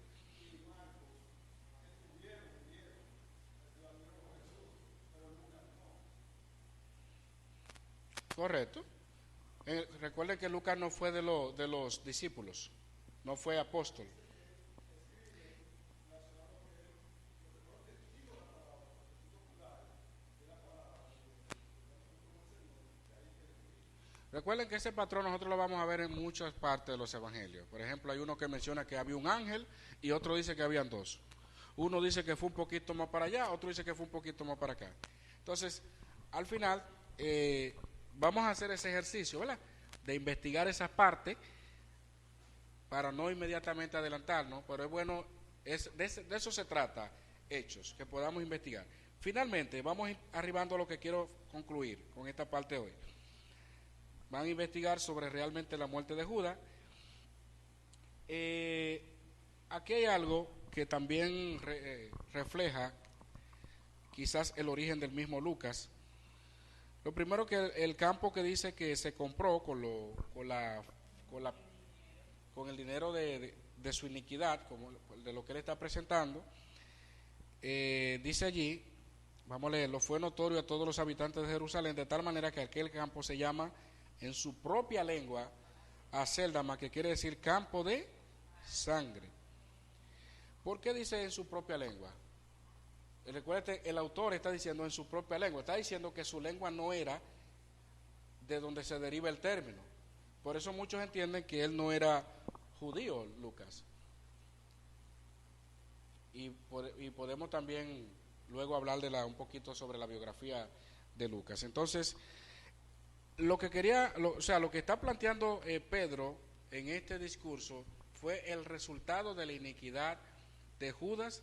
[SPEAKER 1] Correcto. Recuerden que Lucas no fue de los discípulos, no fue apóstol. Recuerden que ese patrón nosotros lo vamos a ver en muchas partes de los evangelios. Por ejemplo, hay uno que menciona que había un ángel y otro dice que habían dos. Uno dice que fue un poquito más para allá, otro dice que fue un poquito más para acá. Entonces, al final, vamos a hacer ese ejercicio, ¿verdad?, de investigar esas partes para no inmediatamente adelantarnos, pero es bueno, de eso se trata, Hechos, que podamos investigar. Finalmente, vamos arribando a lo que quiero concluir con esta parte de hoy. Van a investigar sobre realmente la muerte de Judas. Aquí hay algo que también refleja quizás el origen del mismo Lucas. Lo primero, que el campo que dice que se compró con el dinero de su iniquidad, de lo que él está presentando, dice allí, vamos a leerlo: fue notorio a todos los habitantes de Jerusalén, de tal manera que aquel campo se llama en su propia lengua Aceldama, que quiere decir campo de sangre. ¿Por qué dice en su propia lengua? Recuérdate, el autor está diciendo en su propia lengua, está diciendo que su lengua no era de donde se deriva el término. Por eso muchos entienden que él no era judío, Lucas. Y podemos también luego hablar un poquito sobre la biografía de Lucas. Entonces, lo que está planteando Pedro en este discurso fue el resultado de la iniquidad de Judas,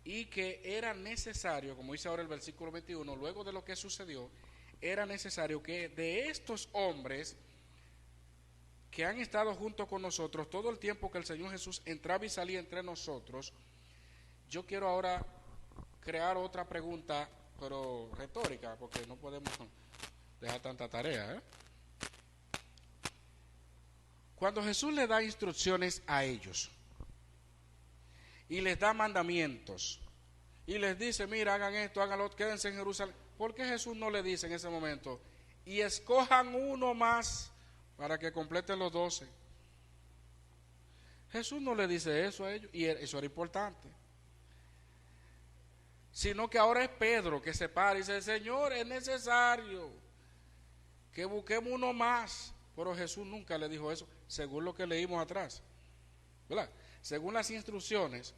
[SPEAKER 1] y que era necesario, como dice ahora el versículo 21, luego de lo que sucedió, era necesario que de estos hombres que han estado junto con nosotros todo el tiempo que el Señor Jesús entraba y salía entre nosotros, yo quiero ahora crear otra pregunta, pero retórica, porque no podemos dejar tanta tarea, ¿eh? Cuando Jesús le da instrucciones a ellos y les da mandamientos y les dice, mira, hagan esto, háganlo, quédense en Jerusalén, ¿por qué Jesús no le dice en ese momento, y escojan uno más para que completen los 12? Jesús no le dice eso a ellos, y eso era importante. Sino que ahora es Pedro que se para y dice, Señor, es necesario que busquemos uno más. Pero Jesús nunca le dijo eso, según lo que leímos atrás, ¿verdad? Según las instrucciones.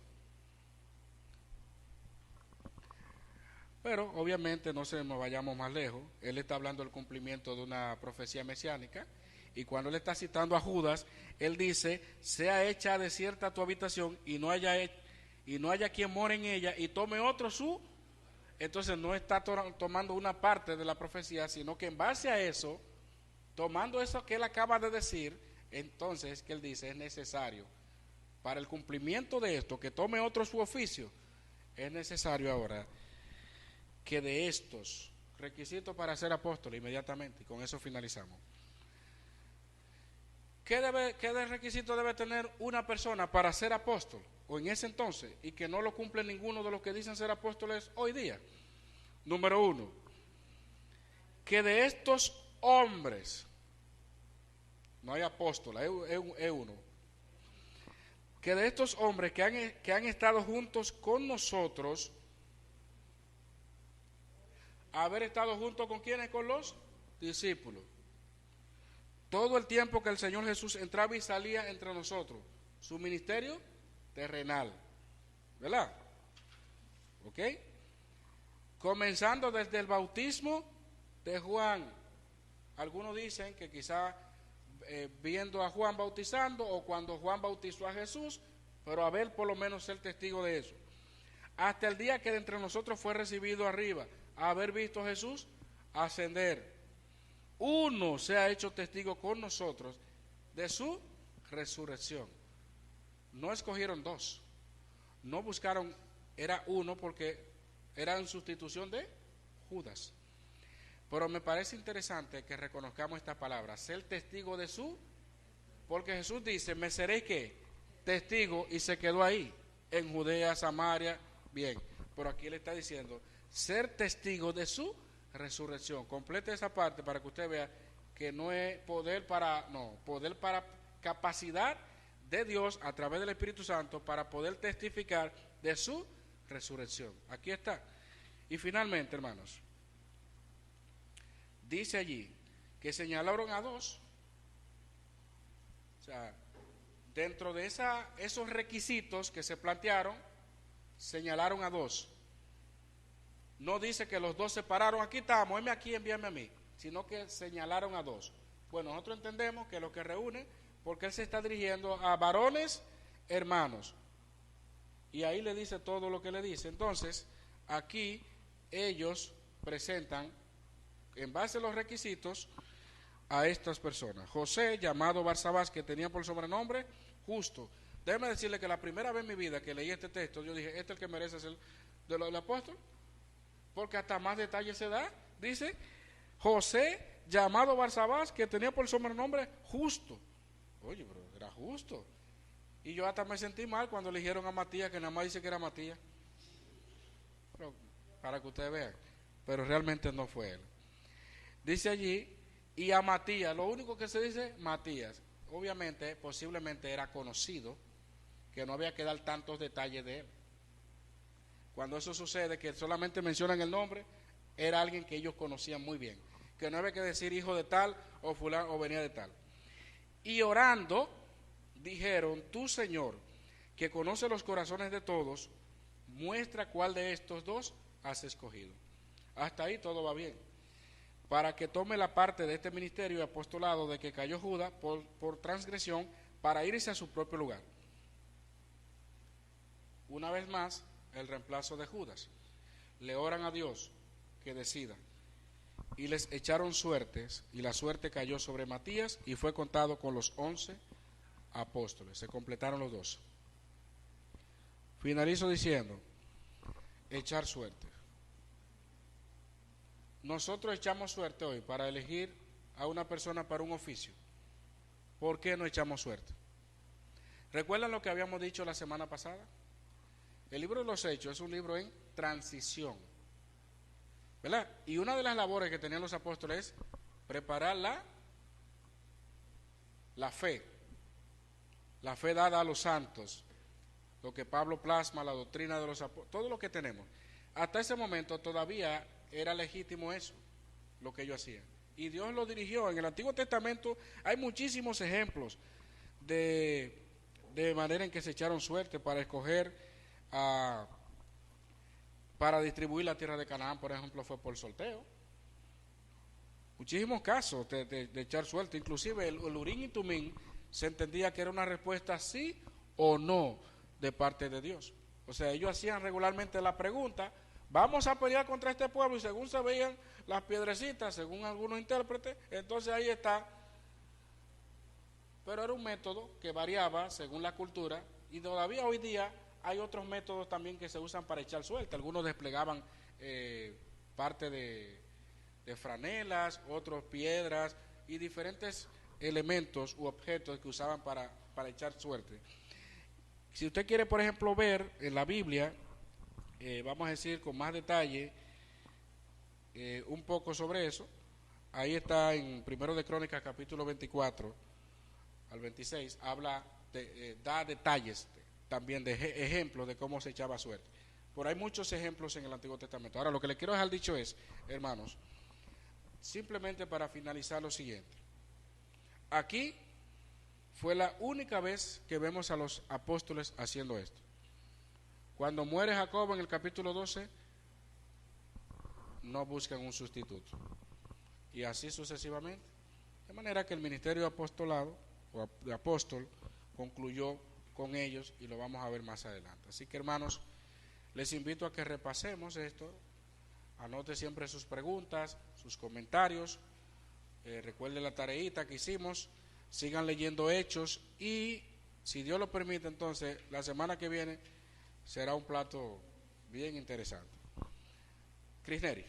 [SPEAKER 1] Pero obviamente no se nos vayamos más lejos. Él está hablando del cumplimiento de una profecía mesiánica. Y cuando él está citando a Judas, él dice, sea hecha desierta tu habitación y no haya quien more en ella y tome otro su. Entonces no está tomando una parte de la profecía, sino que en base a eso, tomando eso que él acaba de decir, entonces que él dice es necesario para el cumplimiento de esto, que tome otro su oficio. Es necesario ahora que de estos requisitos para ser apóstol, inmediatamente, y con eso finalizamos. ¿Qué requisito debe tener una persona para ser apóstol? O en ese entonces, y que no lo cumple ninguno de los que dicen ser apóstoles hoy día. Número 1, que de estos hombres, no hay apóstol, es uno, que de estos hombres que han estado juntos con nosotros, haber estado juntos con quienes, con los discípulos, todo el tiempo que el Señor Jesús entraba y salía entre nosotros, su ministerio terrenal, ¿verdad? ¿Ok? Comenzando desde el bautismo de Juan. Algunos dicen que quizá viendo a Juan bautizando o cuando Juan bautizó a Jesús, pero a ver por lo menos ser testigo de eso. Hasta el día que de entre nosotros fue recibido arriba, a haber visto a Jesús ascender. Uno se ha hecho testigo con nosotros de su resurrección. No escogieron dos, no buscaron, era uno porque era en sustitución de Judas. Pero me parece interesante que reconozcamos esta palabra, ser testigo de su, porque Jesús dice, me seréis ¿qué? Testigo, y se quedó ahí, en Judea, Samaria, bien. Pero aquí le está diciendo, ser testigo de su resurrección. Complete esa parte para que usted vea que no es poder para capacidad de Dios a través del Espíritu Santo para poder testificar de su resurrección. Aquí está. Y finalmente, hermanos, dice allí que señalaron a dos. O sea, dentro de esos requisitos que se plantearon, señalaron a dos. No dice que los dos se pararon, aquí estamos, heme aquí, envíame a mí, sino que señalaron a dos. Bueno, nosotros entendemos que lo que reúne, porque él se está dirigiendo a varones hermanos, y ahí le dice todo lo que le dice. Entonces, aquí ellos presentan, en base a los requisitos, a estas personas. José, llamado Barsabás, que tenía por sobrenombre Justo. Déjeme decirle que la primera vez en mi vida que leí este texto, yo dije, este es el que merece ser del apóstol, porque hasta más detalles se da. Dice, José, llamado Barsabás, que tenía por sobrenombre Justo. Oye, pero era justo. Y yo hasta me sentí mal cuando eligieron a Matías, que nada más dice que era Matías. Pero, para que ustedes vean. Pero realmente no fue él. Dice allí, y a Matías, lo único que se dice, Matías. Obviamente, posiblemente era conocido, que no había que dar tantos detalles de él. Cuando eso sucede, que solamente mencionan el nombre, era alguien que ellos conocían muy bien. Que no había que decir hijo de tal, o fulano, o venía de tal. Y orando, dijeron, tú Señor, que conoce los corazones de todos, muestra cuál de estos dos has escogido. Hasta ahí todo va bien. Para que tome la parte de este ministerio y apostolado de que cayó Judas por transgresión, para irse a su propio lugar. Una vez más, el reemplazo de Judas. Le oran a Dios que decida. Y les echaron suertes, y la suerte cayó sobre Matías, y fue contado con los 11 apóstoles. Se completaron los 12. Finalizo diciendo, echar suerte. Nosotros echamos suerte hoy para elegir a una persona para un oficio. ¿Por qué no echamos suerte? ¿Recuerdan lo que habíamos dicho la semana pasada? El libro de los Hechos es un libro en transición, ¿verdad? Y una de las labores que tenían los apóstoles es preparar la fe dada a los santos, lo que Pablo plasma, la doctrina de los apóstoles, todo lo que tenemos. Hasta ese momento todavía era legítimo eso, lo que ellos hacían. Y Dios lo dirigió. En el Antiguo Testamento hay muchísimos ejemplos de manera en que se echaron suerte para escoger, para distribuir la tierra de Canaán, por ejemplo, fue por sorteo. Muchísimos casos de echar suerte. Inclusive el Urim y Tumim se entendía que era una respuesta sí o no de parte de Dios. O sea, ellos hacían regularmente la pregunta, vamos a pelear contra este pueblo, y según se veían las piedrecitas, según algunos intérpretes, entonces ahí está. Pero era un método que variaba según la cultura, y todavía hoy día hay otros métodos también que se usan para echar suerte. Algunos desplegaban parte de franelas, otros piedras y diferentes elementos u objetos que usaban para echar suerte. Si usted quiere, por ejemplo, ver en la Biblia, vamos a decir con más detalle un poco sobre eso, ahí está en 1 de Crónicas capítulo 24 al 26, da detalles también de ejemplos de cómo se echaba suerte. Pero hay muchos ejemplos en el Antiguo Testamento. Ahora, lo que le quiero dejar dicho es, hermanos, simplemente para finalizar lo siguiente. Aquí fue la única vez que vemos a los apóstoles haciendo esto. Cuando muere Jacobo en el capítulo 12, no buscan un sustituto. Y así sucesivamente. De manera que el ministerio de apostolado, o de apóstol, concluyó con ellos y lo vamos a ver más adelante. Así que, hermanos, les invito a que repasemos esto. Anote siempre sus preguntas, sus comentarios. Recuerde la tareita que hicimos. Sigan leyendo Hechos y, si Dios lo permite, entonces la semana que viene será un plato bien interesante. Crisneri.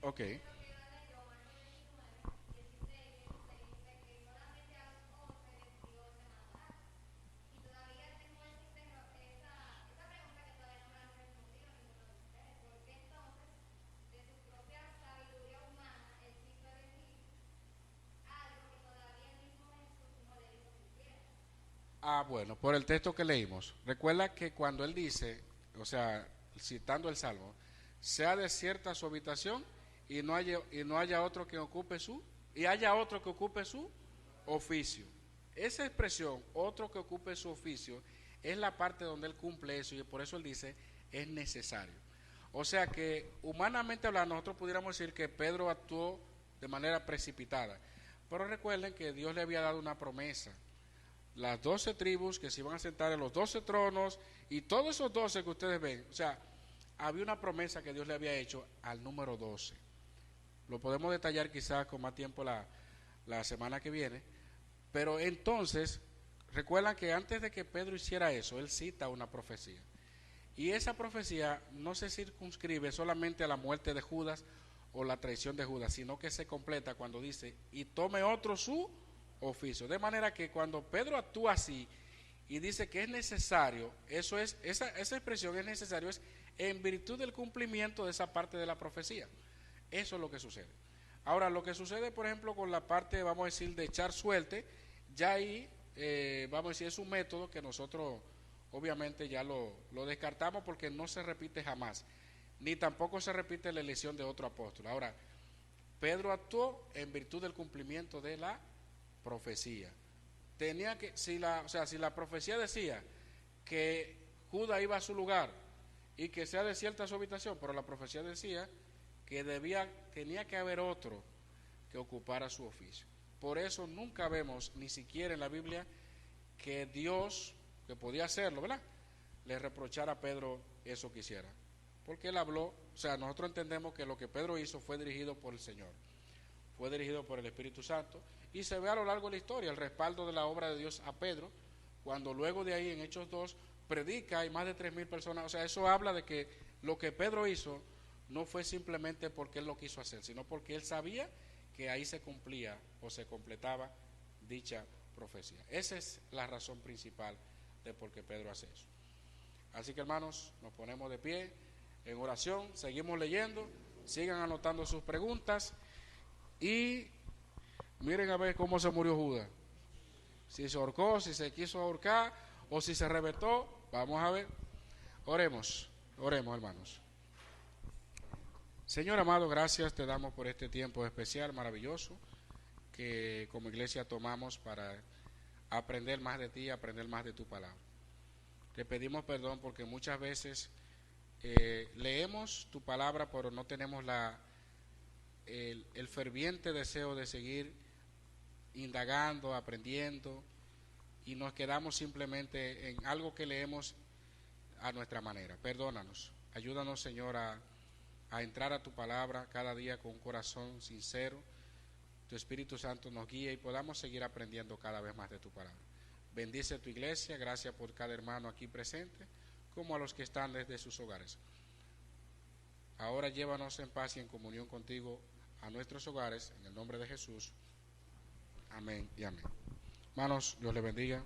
[SPEAKER 1] Ok. Bueno, por el texto que leímos. Recuerda que cuando él dice, o sea, citando el Salmo, sea desierta su habitación y no haya otro que ocupe su oficio. Esa expresión, otro que ocupe su oficio, es la parte donde él cumple eso, y por eso él dice, es necesario. O sea que, humanamente hablando, nosotros pudiéramos decir que Pedro actuó de manera precipitada. Pero recuerden que Dios le había dado una promesa. Las 12 tribus que se iban a sentar en los 12 tronos, y todos esos 12 que ustedes ven, o sea, había una promesa que Dios le había hecho al número 12. Lo podemos detallar quizás con más tiempo la semana que viene. Pero entonces, recuerdan que antes de que Pedro hiciera eso, él cita una profecía. Y esa profecía no se circunscribe solamente a la muerte de Judas o la traición de Judas, sino que se completa cuando dice, y tome otro su oficio. De manera que cuando Pedro actúa así y dice que es necesario, esa expresión es necesario, es en virtud del cumplimiento de esa parte de la profecía. Eso es lo que sucede. Ahora, lo que sucede, por ejemplo, con la parte, vamos a decir, de echar suerte, ya ahí, vamos a decir, es un método que nosotros, obviamente, ya lo descartamos porque no se repite jamás, ni tampoco se repite la elección de otro apóstol. Ahora, Pedro actuó en virtud del cumplimiento de la profecía. Tenía que, si la profecía decía que Judas iba a su lugar y que sea desierta su habitación, pero la profecía decía que tenía que haber otro que ocupara su oficio. Por eso nunca vemos, ni siquiera en la Biblia, que Dios, que podía hacerlo, ¿verdad?, le reprochara a Pedro eso que hiciera. Porque él habló, o sea, nosotros entendemos que lo que Pedro hizo fue dirigido por el Señor, fue dirigido por el Espíritu Santo, y se ve a lo largo de la historia el respaldo de la obra de Dios a Pedro, cuando luego de ahí en Hechos 2 predica y más de 3,000 personas, o sea, eso habla de que lo que Pedro hizo no fue simplemente porque él lo quiso hacer, sino porque él sabía que ahí se cumplía o se completaba dicha profecía. Esa es la razón principal de por qué Pedro hace eso. Así que, hermanos, nos ponemos de pie en oración, seguimos leyendo, sigan anotando sus preguntas y miren a ver cómo se murió Judas. Si se ahorcó, si se quiso ahorcar o si se reventó. Vamos a ver. Oremos, hermanos. Señor amado, gracias te damos por este tiempo especial, maravilloso, que como iglesia tomamos para aprender más de ti, aprender más de tu palabra. Te pedimos perdón porque muchas veces leemos tu palabra, pero no tenemos el ferviente deseo de seguir indagando, aprendiendo, y nos quedamos simplemente en algo que leemos a nuestra manera. Perdónanos, ayúdanos, Señor, a entrar a tu palabra cada día con un corazón sincero. Tu Espíritu Santo nos guía y podamos seguir aprendiendo cada vez más de tu palabra. Bendice tu iglesia, gracias por cada hermano aquí presente, como a los que están desde sus hogares. Ahora llévanos en paz y en comunión contigo a nuestros hogares, en el nombre de Jesús. Amén y amén. Hermanos, Dios les bendiga.